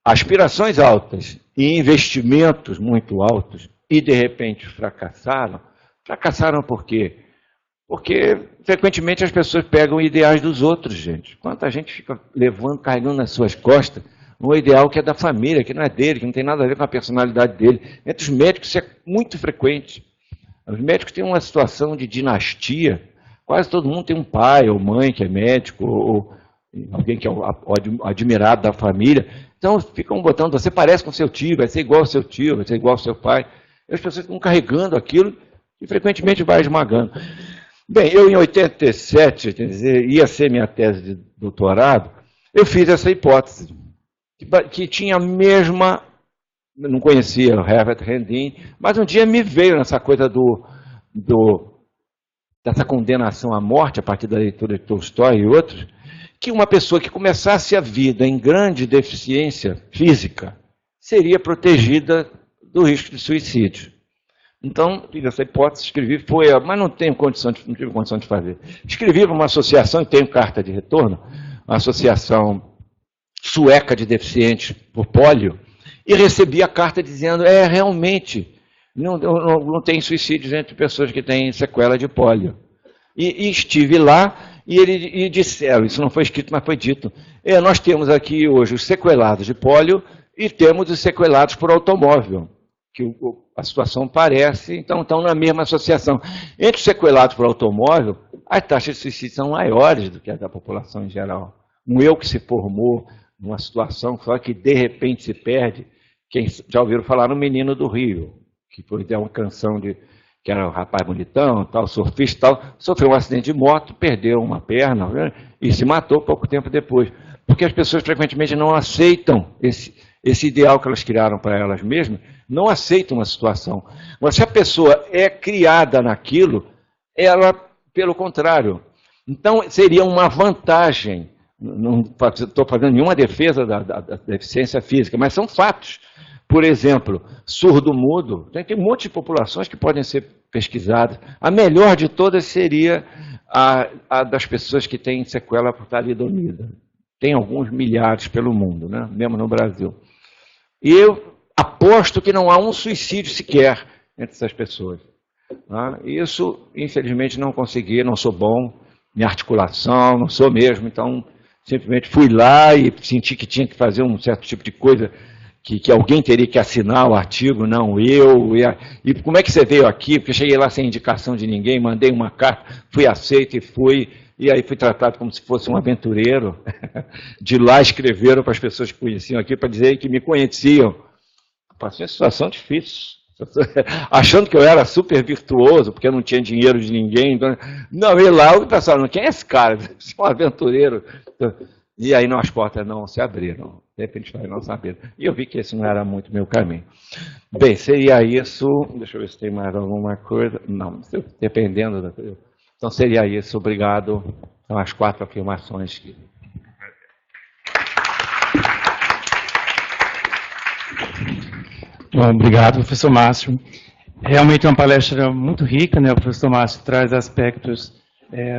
aspirações altas e investimentos muito altos e, de repente, fracassaram por quê? Porque, frequentemente, as pessoas pegam ideais dos outros, gente. Quanta gente fica carregando nas suas costas um ideal que é da família, que não é dele, que não tem nada a ver com a personalidade dele. Entre os médicos, isso é muito frequente. Os médicos têm uma situação de dinastia. Quase todo mundo tem um pai ou mãe que é médico, ou alguém que é admirado da família. Então, ficam botando, você parece com seu tio, vai ser igual ao seu tio, vai ser igual ao seu pai. E as pessoas ficam carregando aquilo e, frequentemente, vai esmagando. Bem, eu em 87, quer dizer, ia ser minha tese de doutorado, eu fiz essa hipótese, que tinha a mesma, não conhecia o Herbert Rendin, mas um dia me veio nessa coisa dessa condenação à morte, a partir da leitura de Tolstói e outros, que uma pessoa que começasse a vida em grande deficiência física seria protegida do risco de suicídio. Então, fiz essa hipótese, escrevi, mas não tive condição de fazer. Escrevi para uma associação, e tenho carta de retorno, uma associação sueca de deficientes por pólio, e recebi a carta dizendo, realmente, não tem suicídios entre pessoas que têm sequela de pólio. E estive lá e disseram, isso não foi escrito, mas foi dito, nós temos aqui hoje os sequelados de pólio e temos os sequelados por automóvel, que a situação parece, então estão na mesma associação. Entre os sequelados por automóvel, as taxas de suicídio são maiores do que a da população em geral. Um eu que se formou numa situação só que de repente se perde. Quem já ouviram falar no Menino do Rio, que foi uma canção que era um rapaz bonitão, tal, surfista, tal, sofreu um acidente de moto, perdeu uma perna, né, e se matou pouco tempo depois. Porque as pessoas frequentemente não aceitam esse ideal que elas criaram para elas mesmas, não aceitam uma situação. Mas se a pessoa é criada naquilo, ela, pelo contrário. Então, seria uma vantagem. Não estou fazendo nenhuma defesa da deficiência física, mas são fatos. Por exemplo, surdo-mudo, tem um monte de populações que podem ser pesquisadas. A melhor de todas seria a das pessoas que têm sequela por talidomida. Tem alguns milhares pelo mundo, né? Mesmo no Brasil. E eu aposto que não há um suicídio sequer entre essas pessoas. Tá? Isso, infelizmente, não consegui, não sou bom em articulação, não sou mesmo, então simplesmente fui lá e senti que tinha que fazer um certo tipo de coisa que alguém teria que assinar o artigo, não eu. E como é que você veio aqui? Porque cheguei lá sem indicação de ninguém, mandei uma carta, fui aceito e fui. E aí fui tratado como se fosse um aventureiro. De lá escreveram para as pessoas que conheciam aqui para dizer que me conheciam. Passei uma situação difícil. Achando que eu era super virtuoso, porque eu não tinha dinheiro de ninguém. Então, não, e lá o pessoal, não, quem é esse cara? Você é um aventureiro. E aí não, as portas não se abriram. De repente não saberam. E eu vi que esse não era muito meu caminho. Bem, seria isso. Deixa eu ver se tem mais alguma coisa. Não, dependendo da coisa. Então seria isso. Obrigado. São as 4 afirmações que... Bom, obrigado, professor Márcio. Realmente é uma palestra muito rica, né? O professor Márcio traz aspectos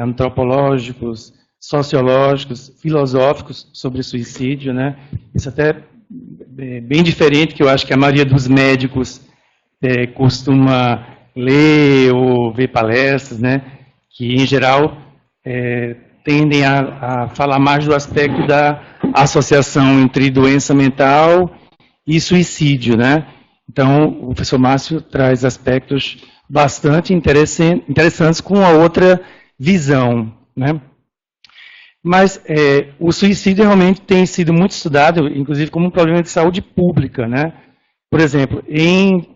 antropológicos, sociológicos, filosóficos sobre suicídio, né? Isso até é bem diferente que eu acho que a maioria dos médicos costuma ler ou ver palestras, né? Que em geral tendem a falar mais do aspecto da associação entre doença mental e suicídio, né? Então, o professor Márcio traz aspectos bastante interessantes com a outra visão, né? Mas o suicídio realmente tem sido muito estudado, inclusive como um problema de saúde pública, né? Por exemplo, em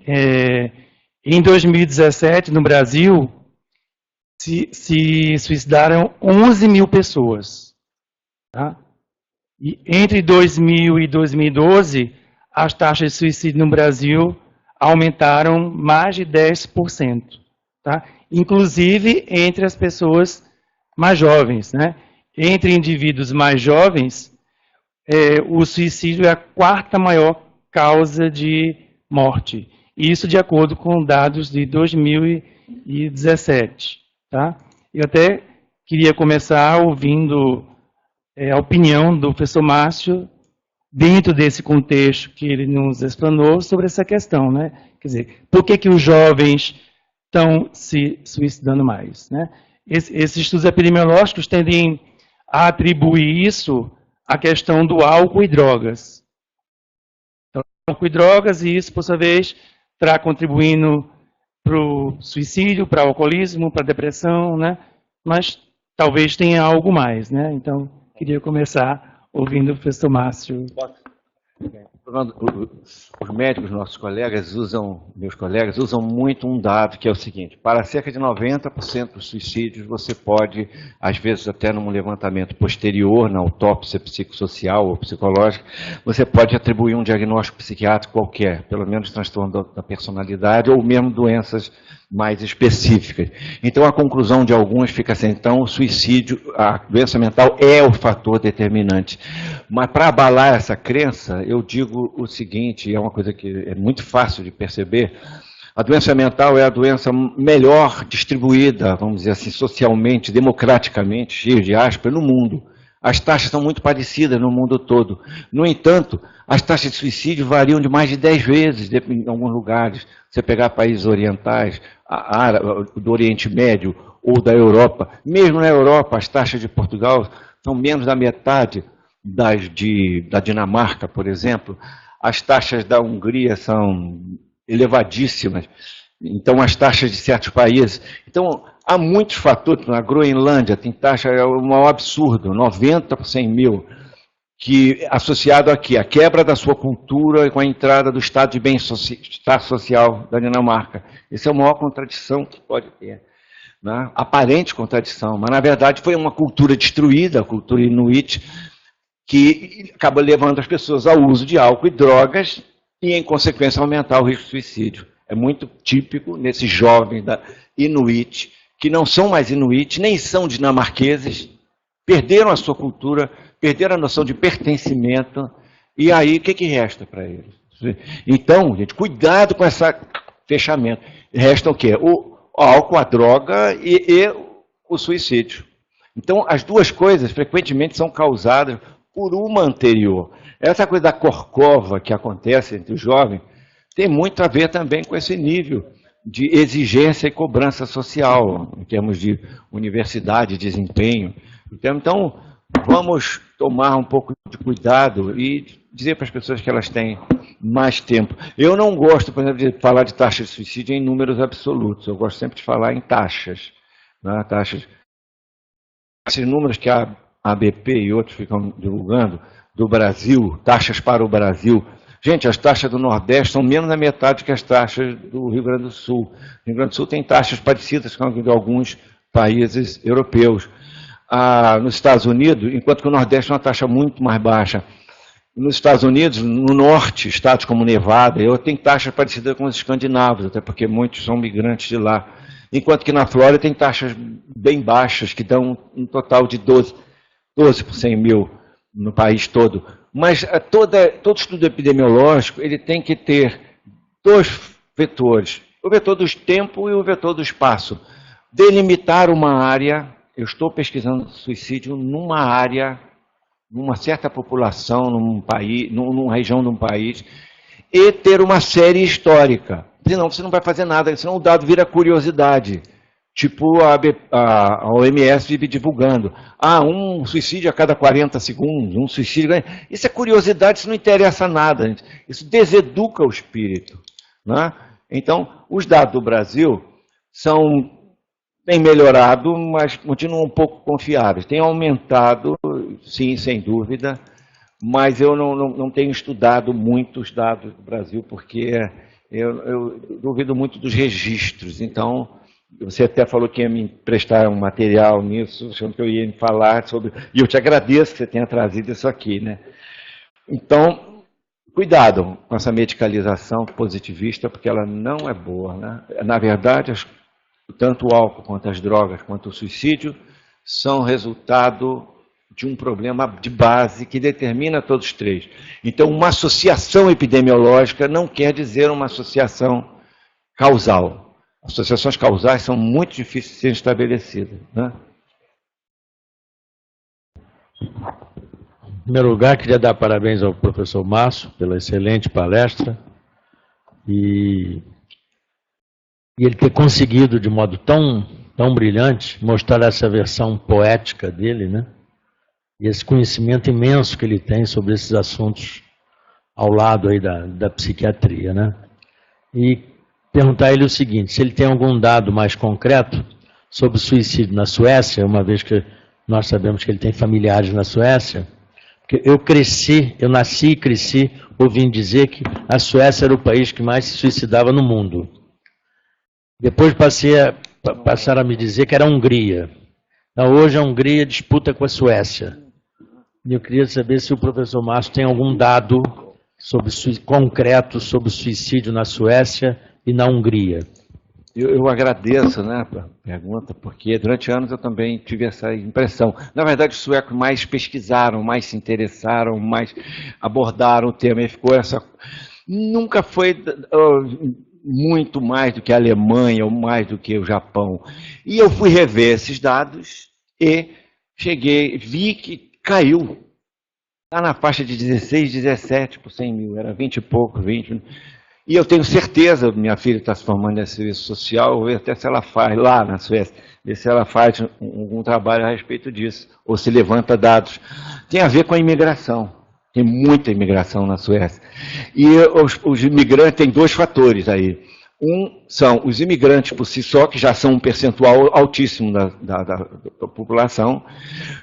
2017, no Brasil, se suicidaram 11 mil pessoas. Tá? E entre 2000 e 2012, as taxas de suicídio no Brasil aumentaram mais de 10%. Tá? Inclusive entre as pessoas mais jovens, né? Entre indivíduos mais jovens, o suicídio é a 4ª maior causa de morte. Isso de acordo com dados de 2017. Tá? Eu até queria começar ouvindo a opinião do professor Márcio, dentro desse contexto que ele nos explanou, sobre essa questão. Né? Quer dizer, por que os jovens estão se suicidando mais? Né? Esses estudos epidemiológicos tendem a atribuir isso à questão do álcool e drogas. Então, álcool e drogas, e isso, por sua vez, está contribuindo para o suicídio, para o alcoolismo, para a depressão, né? Mas talvez tenha algo mais, né? Então, queria começar ouvindo o professor Márcio. Os médicos, nossos colegas, meus colegas, usam muito um dado que é o seguinte: para cerca de 90% dos suicídios, você pode, às vezes até num levantamento posterior, na autópsia psicossocial ou psicológica, você pode atribuir um diagnóstico psiquiátrico qualquer, pelo menos transtorno da personalidade ou mesmo doenças mais específicas. Então a conclusão de alguns fica assim: então o suicídio, a doença mental é o fator determinante. Mas para abalar essa crença, eu digo o seguinte, é uma coisa que é muito fácil de perceber: a doença mental é a doença melhor distribuída, vamos dizer assim, socialmente, democraticamente, cheio de aspas, no mundo. As taxas são muito parecidas no mundo todo. No entanto, as taxas de suicídio variam de mais de 10 vezes em alguns lugares. Você pegar países orientais, do Oriente Médio, ou da Europa. Mesmo na Europa, as taxas de Portugal são menos da metade da Dinamarca, por exemplo. As taxas da Hungria são elevadíssimas. Então, as taxas de certos países. Então, há muitos fatores. Na Groenlândia tem taxa, é um absurdo, 90 por 100 mil, que, associado aqui à quebra da sua cultura e com a entrada do estado de bem-estar social da Dinamarca. Essa é a maior contradição que pode ter. Né? Aparente contradição, mas, na verdade, foi uma cultura destruída, a cultura inuit, que acaba levando as pessoas ao uso de álcool e drogas e, em consequência, aumentar o risco de suicídio. É muito típico nesses jovens da Inuit, que não são mais Inuit, nem são dinamarqueses, perderam a sua cultura, perderam a noção de pertencimento, e aí o que resta para eles? Então, gente, cuidado com esse fechamento. Resta o quê? O álcool, a droga e o suicídio. Então, as duas coisas frequentemente são causadas por uma anterior. Essa coisa da corcova que acontece entre os jovens tem muito a ver também com esse nível de exigência e cobrança social, em termos de universidade, desempenho. Então, vamos tomar um pouco de cuidado e dizer para as pessoas que elas têm mais tempo. Eu não gosto, por exemplo, de falar de taxa de suicídio em números absolutos. Eu gosto sempre de falar em taxas. Né? Taxas. Esses números que a ABP e outros ficam divulgando, do Brasil, taxas para o Brasil. Gente, as taxas do Nordeste são menos da metade que as taxas do Rio Grande do Sul. O Rio Grande do Sul tem taxas parecidas com as de alguns países europeus. Nos Estados Unidos, enquanto que o Nordeste é uma taxa muito mais baixa. Nos Estados Unidos, no Norte, estados como Nevada, tem taxas parecidas com os escandinavos, até porque muitos são migrantes de lá. Enquanto que na Flórida tem taxas bem baixas, que dão um total de 12 por 100 mil no país todo. Mas todo estudo epidemiológico ele tem que ter dois vetores. O vetor do tempo e o vetor do espaço. Delimitar uma área, eu estou pesquisando suicídio numa área, numa certa população, num país, numa região de um país, e ter uma série histórica. Senão você não vai fazer nada, senão o dado vira curiosidade. Tipo a OMS vive divulgando. Um suicídio a cada 40 segundos, um suicídio... Isso é curiosidade, isso não interessa nada. Gente. Isso deseduca o espírito. Né? Então, os dados do Brasil têm melhorado, mas continuam um pouco confiáveis. Tem aumentado, sim, sem dúvida, mas eu não tenho estudado muito os dados do Brasil, porque eu duvido muito dos registros. Então... Você até falou que ia me emprestar um material nisso, achando que eu ia me falar sobre... E eu te agradeço que você tenha trazido isso aqui, né? Então, cuidado com essa medicalização positivista, porque ela não é boa, né? Na verdade, tanto o álcool, quanto as drogas, quanto o suicídio, são resultado de um problema de base que determina todos os três. Então, uma associação epidemiológica não quer dizer uma associação causal. Associações causais são muito difíceis de serem estabelecidas. Né? Em primeiro lugar, queria dar parabéns ao professor Márcio pela excelente palestra e ele ter conseguido, de modo tão brilhante, mostrar essa versão poética dele, né? E esse conhecimento imenso que ele tem sobre esses assuntos ao lado aí da psiquiatria, né? E perguntar a ele o seguinte, se ele tem algum dado mais concreto sobre o suicídio na Suécia, uma vez que nós sabemos que ele tem familiares na Suécia, porque eu nasci e cresci ouvindo dizer que a Suécia era o país que mais se suicidava no mundo. Depois passaram a me dizer que era a Hungria. Então, hoje a Hungria disputa com a Suécia. E eu queria saber se o professor Márcio tem algum dado concreto sobre o suicídio na Suécia e na Hungria. Eu agradeço, né, a pergunta, porque durante anos eu também tive essa impressão. Na verdade, os suecos mais pesquisaram, mais se interessaram, mais abordaram o tema e ficou essa... Nunca foi muito mais do que a Alemanha ou mais do que o Japão. E eu fui rever esses dados e vi que caiu. Está na faixa de 16, 17 por 100 mil, era 20 e pouco, 20. E eu tenho certeza, minha filha está se formando em serviço social, vou ver até se ela faz lá na Suécia, ver se ela faz um trabalho a respeito disso, ou se levanta dados. Tem a ver com a imigração. Tem muita imigração na Suécia. E os imigrantes têm dois fatores aí. Um são os imigrantes por si só, que já são um percentual altíssimo da população,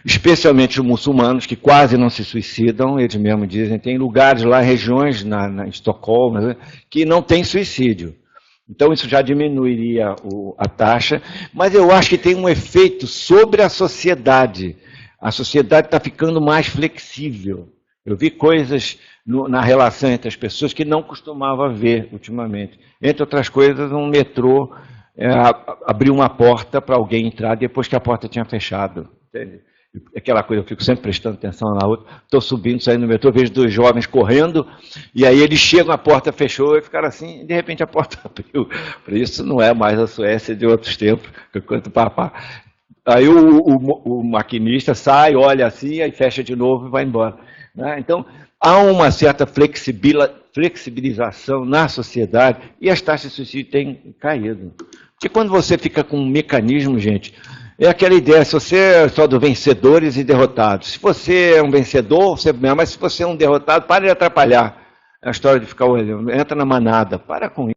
especialmente os muçulmanos, que quase não se suicidam, eles mesmos dizem, tem lugares lá, regiões em Estocolmo, né, que não tem suicídio. Então isso já diminuiria a taxa, mas eu acho que tem um efeito sobre a sociedade. A sociedade está ficando mais flexível. Eu vi coisas na relação entre as pessoas que não costumava ver ultimamente. Entre outras coisas, um metrô abriu uma porta para alguém entrar depois que a porta tinha fechado. Entende? Aquela coisa, eu fico sempre prestando atenção na outra. Estou subindo, saindo do metrô, vejo dois jovens correndo, e aí eles chegam, a porta fechou, e ficaram assim, e de repente a porta abriu. Por isso não é mais a Suécia de outros tempos, que eu conto papá. Aí o maquinista sai, olha assim, aí fecha de novo e vai embora. Né? Então, há uma certa flexibilização na sociedade e as taxas de suicídio têm caído. Porque quando você fica com um mecanismo, gente, é aquela ideia, se você é só do vencedores e derrotados. Se você é um vencedor, você ganha, mas se você é um derrotado, para de atrapalhar. É a história de ficar olhando, entra na manada, para com isso.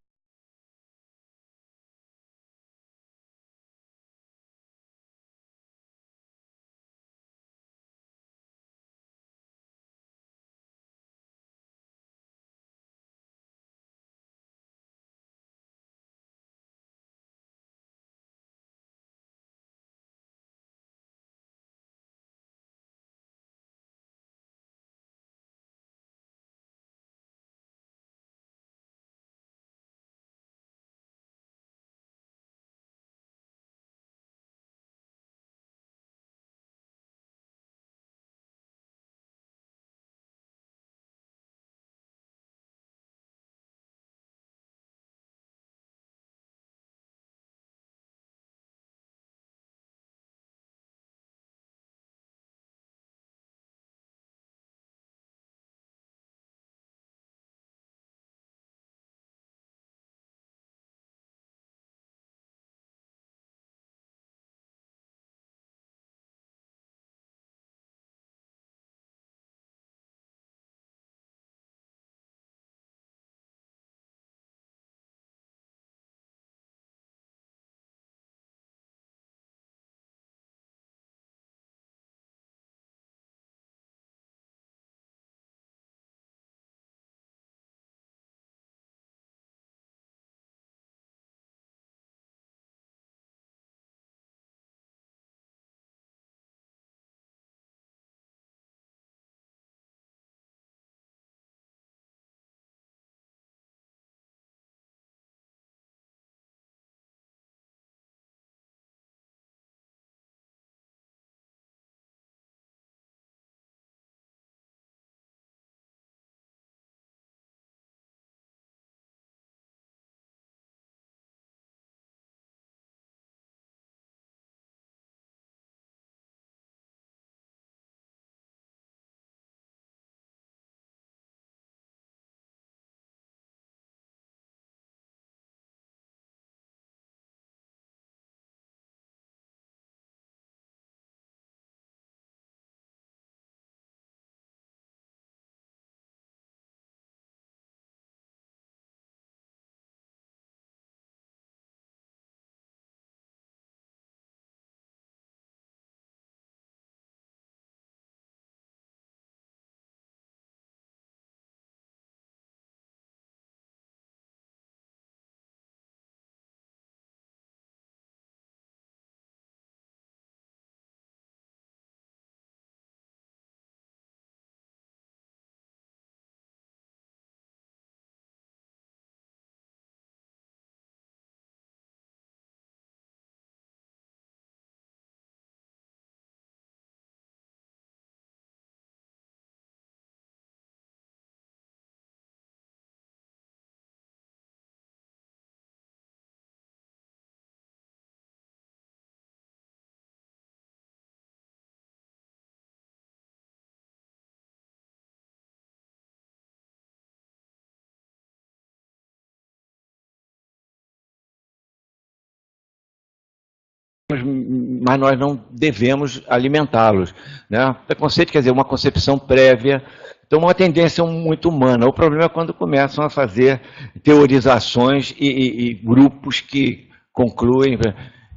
mas nós não devemos alimentá-los, né? Preconceito quer dizer uma concepção prévia, então uma tendência muito humana. O problema é quando começam a fazer teorizações e grupos que concluem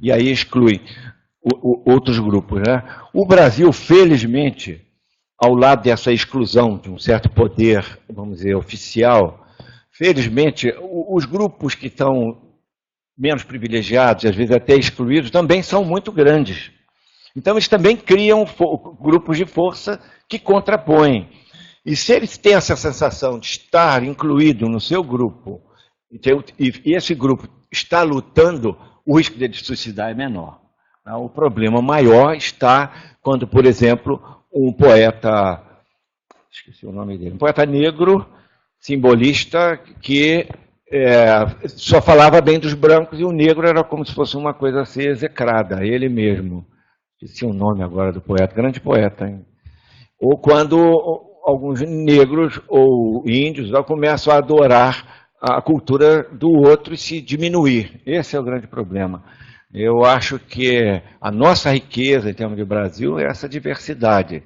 e aí excluem outros grupos, né? O Brasil, felizmente, ao lado dessa exclusão de um certo poder, vamos dizer, oficial, felizmente, os grupos que estão menos privilegiados, às vezes até excluídos, também são muito grandes. Então, eles também criam grupos de força que contrapõem. E se eles têm essa sensação de estar incluído no seu grupo, e esse grupo está lutando, o risco de se suicidar é menor. O problema maior está quando, por exemplo, um poeta, esqueci o nome dele, um poeta negro, simbolista, que só falava bem dos brancos e o negro era como se fosse uma coisa a ser execrada, ele mesmo. Esqueci o nome agora do poeta, grande poeta. Hein? Ou quando alguns negros ou índios começam a adorar a cultura do outro e se diminuir. Esse é o grande problema. Eu acho que a nossa riqueza em termos de Brasil é essa diversidade.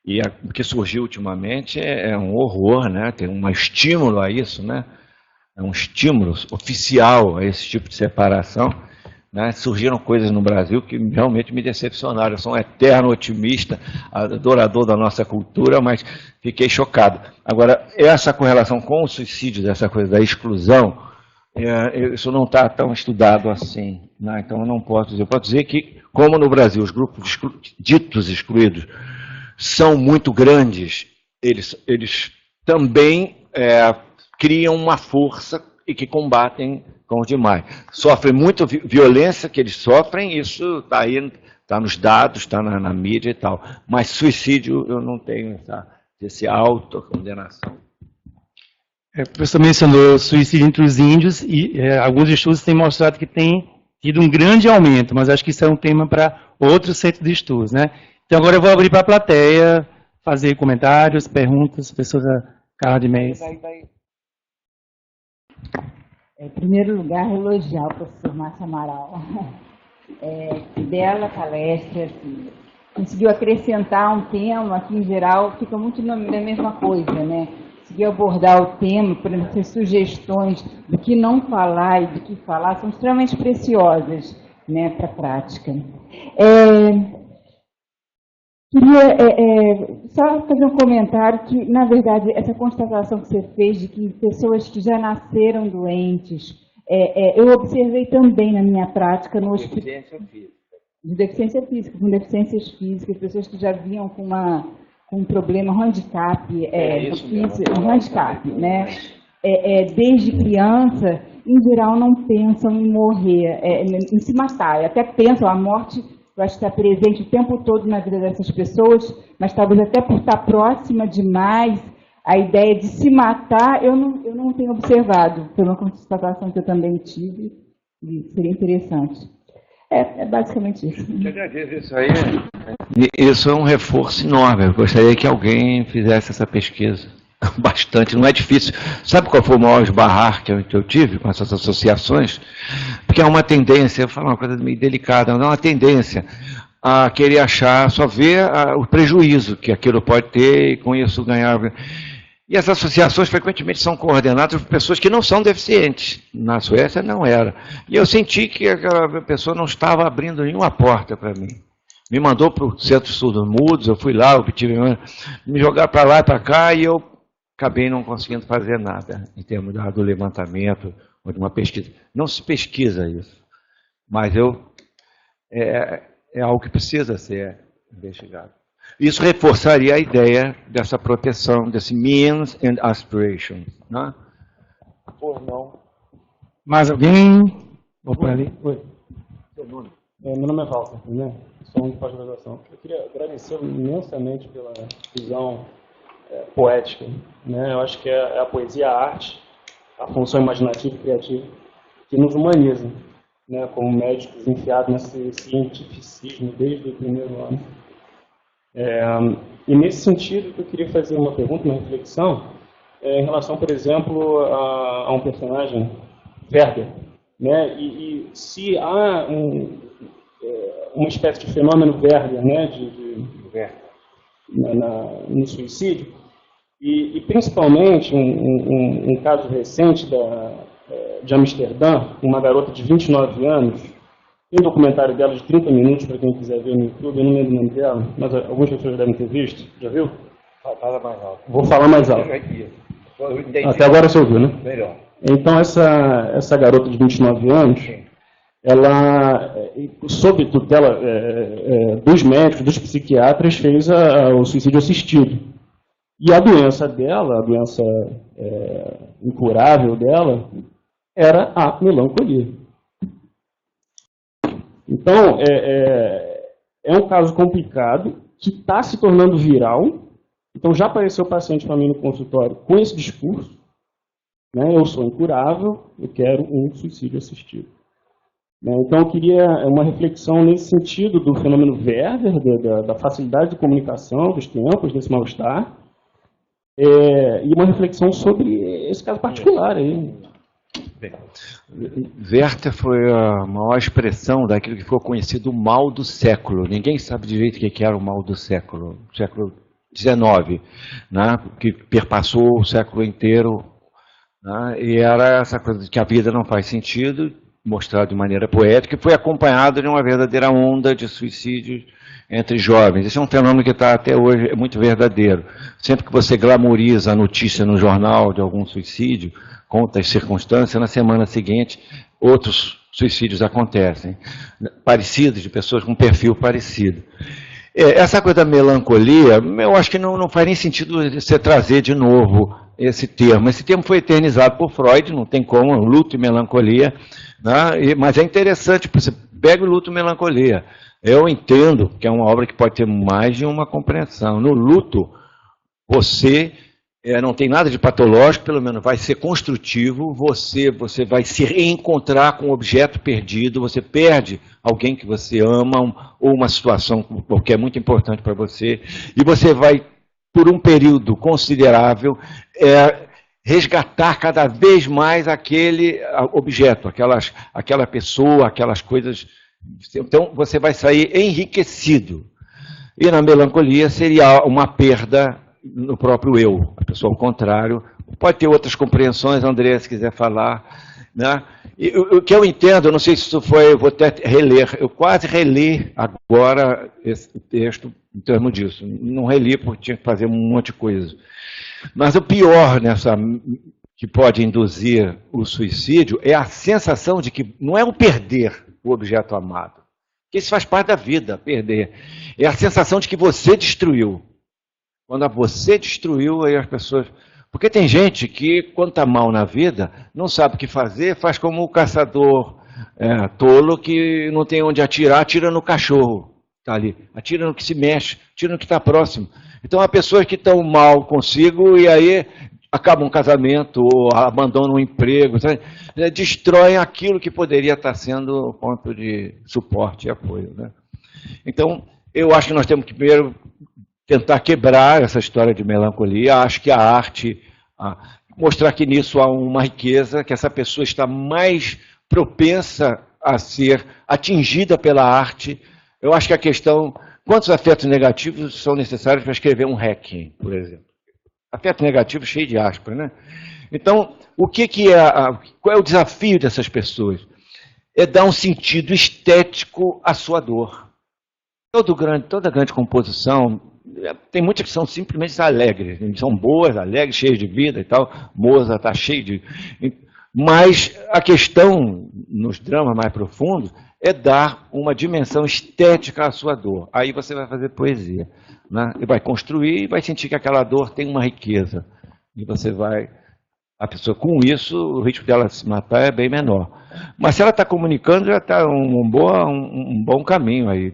E o que surgiu ultimamente é um horror, né? Tem um estímulo a isso, né? É um estímulo oficial a esse tipo de separação. Né? Surgiram coisas no Brasil que realmente me decepcionaram. Eu sou um eterno otimista, adorador da nossa cultura, mas fiquei chocado. Agora, essa correlação com o suicídio, dessa coisa da exclusão, isso não está tão estudado assim. Né? Então, eu não posso dizer. Eu posso dizer que, como no Brasil, os grupos ditos excluídos são muito grandes, eles também criam uma força e que combatem com os demais. Sofrem muita violência que eles sofrem, isso está aí, está nos dados, está na mídia e tal. Mas suicídio, eu não tenho essa autocondenação. O professor mencionou suicídio entre os índios e alguns estudos têm mostrado que tem tido um grande aumento, mas acho que isso é um tema para outro centro de estudos, né? Então agora eu vou abrir para a plateia, fazer comentários, perguntas, professora Carla de Mendes. Em primeiro lugar, elogiar o professor Márcio Amaral. Que bela palestra, assim, conseguiu acrescentar um tema que, em geral, fica muito na mesma coisa, né? Conseguiu abordar o tema, por exemplo, as sugestões do que não falar e do que falar são extremamente preciosas, né, para a prática. Queria só fazer um comentário que, na verdade, essa constatação que você fez de que pessoas que já nasceram doentes, eu observei também na minha prática no hospital. De deficiência física, com deficiências físicas, pessoas que já vinham com um problema, um handicap, um handicap, né? Desde criança, em geral, não pensam em morrer, em se matar. Até pensam, a morte, eu acho que está presente o tempo todo na vida dessas pessoas, mas talvez até por estar próxima demais, a ideia de se matar, eu não tenho observado, pela constatação que eu também tive, e seria interessante. É basicamente isso. Eu agradeço isso aí. Isso é um reforço enorme. Eu gostaria que alguém fizesse essa pesquisa. Bastante, não é difícil. Sabe qual foi o maior esbarrar que eu tive com essas associações? Porque é uma tendência, eu falo uma coisa meio delicada, é uma tendência a querer achar, só ver o prejuízo que aquilo pode ter e com isso ganhar. E as associações frequentemente são coordenadas por pessoas que não são deficientes. Na Suécia não era. E eu senti que aquela pessoa não estava abrindo nenhuma porta para mim. Me mandou para o Centro de Estudos Mudos, eu fui lá, obtive, me jogar para lá e para cá e eu acabei não conseguindo fazer nada em termos do levantamento ou de uma pesquisa. Não se pesquisa isso, mas é algo que precisa ser investigado. Isso reforçaria a ideia dessa proteção, desse means and aspirations. Né? Ou não. Mais alguém? Vou por ali. Oi. Meu nome é Walter, né? Sou um de pós-graduação. Eu queria agradecer imensamente pela visão poética. Né? Eu acho que é a poesia, a arte, a função imaginativa e criativa que nos humaniza, né? Como médicos enfiados nesse cientificismo desde o primeiro ano. E nesse sentido, eu queria fazer uma pergunta, uma reflexão, em relação, por exemplo, a um personagem, Werber, né? E se há uma espécie de fenômeno Werther, né, no suicídio, e principalmente um caso recente de Amsterdã, uma garota de 29 anos, tem um documentário dela de 30 minutos, para quem quiser ver no YouTube, eu não lembro o nome dela, mas algumas pessoas devem ter visto, já viu? Fala mais alto. Vou falar mais alto. Até agora você ouviu, né? Melhor. Então, essa garota de 29 anos, ela, sob tutela dos médicos, dos psiquiatras, fez o suicídio assistido. E a doença dela, a doença incurável dela, era a melancolia. Então, é um caso complicado, que está se tornando viral. Então, já apareceu paciente para mim no consultório com esse discurso, né? Eu sou incurável, eu quero um suicídio assistido. Então, eu queria uma reflexão nesse sentido do fenômeno Werther, da facilidade de comunicação, dos tempos, desse mal-estar, e uma reflexão sobre esse caso particular aí. Werther foi a maior expressão daquilo que ficou conhecido o mal do século. Ninguém sabe direito o que era o mal do século XIX, né, que perpassou o século inteiro, né, e era essa coisa de que a vida não faz sentido, mostrado de maneira poética, e foi acompanhado de uma verdadeira onda de suicídios entre jovens. Esse é um fenômeno que está até hoje muito verdadeiro. Sempre que você glamoriza a notícia no jornal de algum suicídio, conta as circunstâncias, na semana seguinte outros suicídios acontecem, parecidos, de pessoas com perfil parecido. Essa coisa da melancolia, eu acho que não faz nem sentido você trazer de novo esse termo. Esse termo foi eternizado por Freud, não tem como, luto e melancolia, né? Mas é interessante, você pega o luto e melancolia. Eu entendo que é uma obra que pode ter mais de uma compreensão. No luto, você não tem nada de patológico, pelo menos vai ser construtivo, você vai se reencontrar com um objeto perdido, você perde alguém que você ama, ou uma situação que é muito importante para você, e você vai, por um período considerável, resgatar cada vez mais aquele objeto, aquela pessoa, aquelas coisas. Então, você vai sair enriquecido. E na melancolia seria uma perda no próprio eu, a pessoa ao contrário. Pode ter outras compreensões, André, se quiser falar, né? E o que eu entendo, eu não sei se isso foi, eu vou até reler, eu quase reli agora esse texto em termos disso. Não reli porque tinha que fazer um monte de coisa. Mas o pior que pode induzir o suicídio é a sensação de que não é o perder o objeto amado, que isso faz parte da vida, perder. É a sensação de que você destruiu. Quando você destruiu, aí as pessoas... Porque tem gente que, quando está mal na vida, não sabe o que fazer, faz como o caçador tolo que não tem onde atirar, atira no cachorro. Está ali. Atira no que se mexe, atira no que está próximo. Então, há pessoas que estão mal consigo e aí acabam um casamento ou abandonam um emprego, sabe? Destroem aquilo que poderia estar sendo ponto de suporte e apoio, né? Então, eu acho que nós temos que primeiro tentar quebrar essa história de melancolia. Acho que a arte, mostrar que nisso há uma riqueza, que essa pessoa está mais propensa a ser atingida pela arte. Eu acho que a questão, quantos afetos negativos são necessários para escrever um Requiem, por exemplo? Afeto negativo cheio de aspas, né? Então, qual é o desafio dessas pessoas? É dar um sentido estético à sua dor. Toda grande composição, tem muitas que são simplesmente alegres, são boas, alegres, cheias de vida e tal. Mozart está cheio de... Mas a questão, nos dramas mais profundos, é dar uma dimensão estética à sua dor. Aí você vai fazer poesia, né? E vai construir e vai sentir que aquela dor tem uma riqueza. E você vai... A pessoa, com isso, o risco dela se matar é bem menor. Mas se ela está comunicando, já está um bom caminho aí.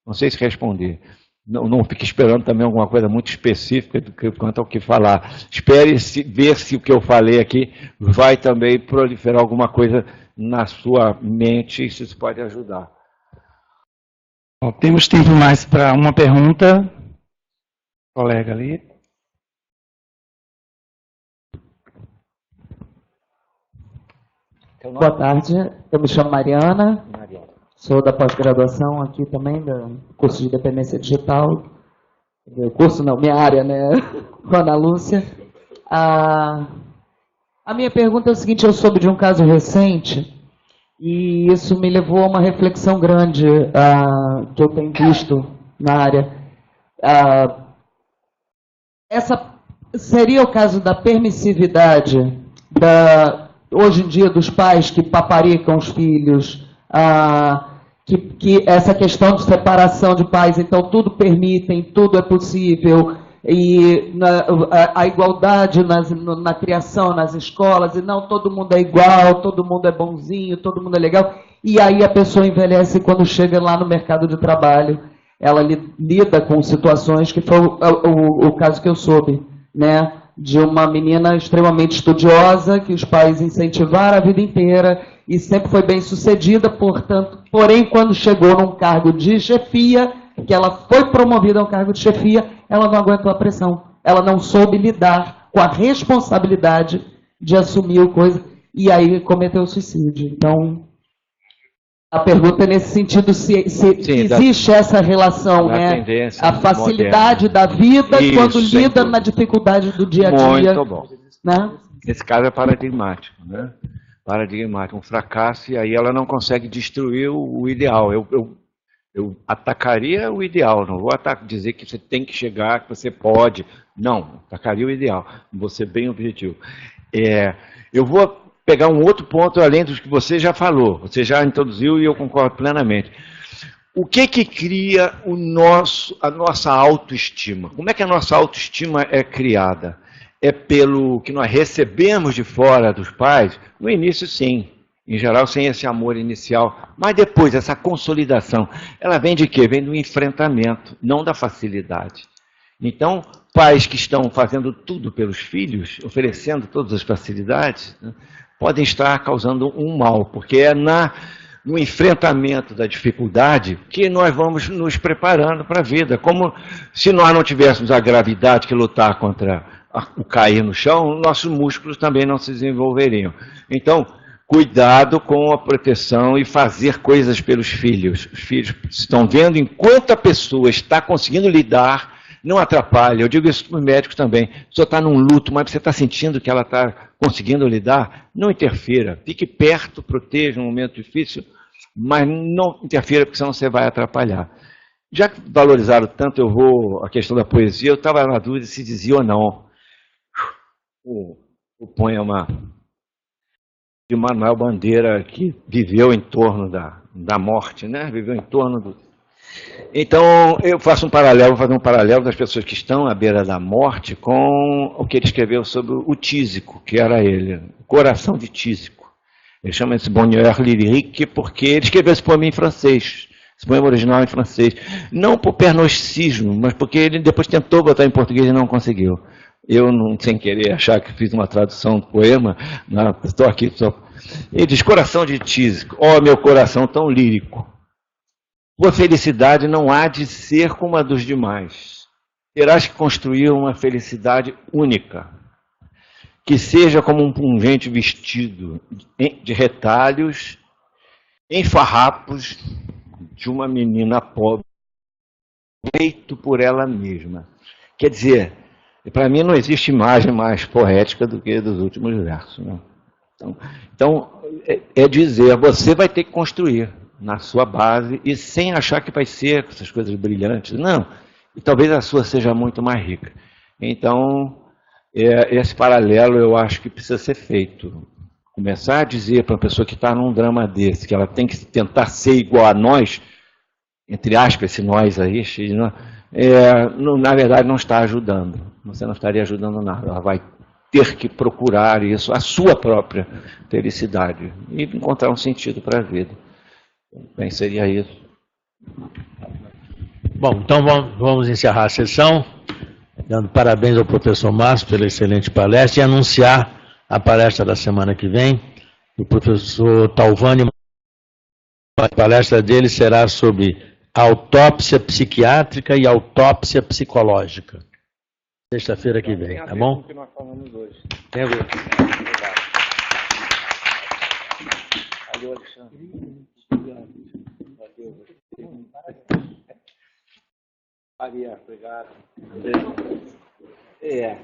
Não sei se responder. Não fique esperando também alguma coisa muito específica quanto ao que falar. Espere ver se o que eu falei aqui vai também proliferar alguma coisa na sua mente, e se isso pode ajudar. Bom, temos tempo mais para uma pergunta. Colega ali. Boa tarde, eu me chamo Mariana. Sou da pós-graduação aqui também, do curso de dependência digital. Curso não, minha área, né? Com a Ana Lúcia. A minha pergunta é o seguinte: eu soube de um caso recente e isso me levou a uma reflexão grande que eu tenho visto na área. Essa seria o caso da permissividade hoje em dia dos pais que paparicam os filhos, que essa questão de separação de pais, então tudo permitem, tudo é possível, e a igualdade na criação, nas escolas, e não todo mundo é igual, todo mundo é bonzinho, todo mundo é legal, e aí a pessoa envelhece quando chega lá no mercado de trabalho, ela lida com situações que foi o caso que eu soube, né? De uma menina extremamente estudiosa, que os pais incentivaram a vida inteira e sempre foi bem sucedida, porém, quando chegou num cargo de chefia, que ela foi promovida a um cargo de chefia, ela não aguentou a pressão. Ela não soube lidar com a responsabilidade de assumir o coisa, e aí cometeu o suicídio. Então, a pergunta é nesse sentido, se existe essa relação, né? A facilidade da vida quando lida na dificuldade do dia a dia. Muito bom. Né? Esse caso é paradigmático, né? Paradigmático, um fracasso, e aí ela não consegue destruir o ideal. Eu atacaria o ideal, não vou dizer que você tem que chegar, que você pode. Não, atacaria o ideal. Vou ser bem objetivo. Eu vou pegar um outro ponto além dos que você já falou, você já introduziu e eu concordo plenamente. O que cria a nossa autoestima? Como é que a nossa autoestima é criada? É pelo que nós recebemos de fora dos pais? No início, sim. Em geral, sem esse amor inicial. Mas depois, essa consolidação, ela vem de quê? Vem do enfrentamento, não da facilidade. Então, pais que estão fazendo tudo pelos filhos, oferecendo todas as facilidades, né, podem estar causando um mal, porque é no enfrentamento da dificuldade que nós vamos nos preparando para a vida. Como se nós não tivéssemos a gravidade que lutar contra o cair no chão, nossos músculos também não se desenvolveriam. Então, cuidado com a proteção e fazer coisas pelos filhos. Os filhos estão vendo enquanto a pessoa está conseguindo lidar, não atrapalha. Eu digo isso para os médicos também. A pessoa está num luto, mas você está sentindo que ela está conseguindo lidar, não interfira. Fique perto, proteja um momento difícil, mas não interfira, porque senão você vai atrapalhar. Já que valorizaram tanto, a questão da poesia, eu estava na dúvida se dizia ou não. O poema de Manuel Bandeira, que viveu em torno da morte, né? Viveu em torno do... Então, eu faço vou fazer um paralelo das pessoas que estão à beira da morte com o que ele escreveu sobre o Tísico, que era ele, o coração de Tísico. Ele chama esse Bonheur Lyrique porque ele escreveu esse poema em francês, esse poema original em francês. Não por pernocicismo, mas porque ele depois tentou botar em português e não conseguiu. Eu, não, sem querer achar que fiz uma tradução do poema, estou aqui só. Ele diz: coração de Tísico, ó meu coração tão lírico. Tua felicidade não há de ser como a dos demais. Terás que construir uma felicidade única, que seja como um pungente vestido de retalhos, em farrapos de uma menina pobre, feito por ela mesma. Quer dizer, para mim não existe imagem mais poética do que a dos últimos versos. Né? Então, é dizer, você vai ter que construir na sua base, e sem achar que vai ser com essas coisas brilhantes. Não, e talvez a sua seja muito mais rica. Então, esse paralelo eu acho que precisa ser feito. Começar a dizer para uma pessoa que está num drama desse, que ela tem que tentar ser igual a nós, entre aspas, esse nós aí, na verdade não está ajudando. Você não estaria ajudando nada. Ela vai ter que procurar isso, a sua própria felicidade, e encontrar um sentido para a vida. Bem, seria isso. Bom, então vamos encerrar a sessão, dando parabéns ao professor Márcio pela excelente palestra e anunciar a palestra da semana que vem. O professor Talvani, a palestra dele será sobre autópsia psiquiátrica e autópsia psicológica. Sexta-feira que vem, tá bom? Que nós falamos hoje. Tem a ver. Valeu, Alexandre. Maria, obrigado. É.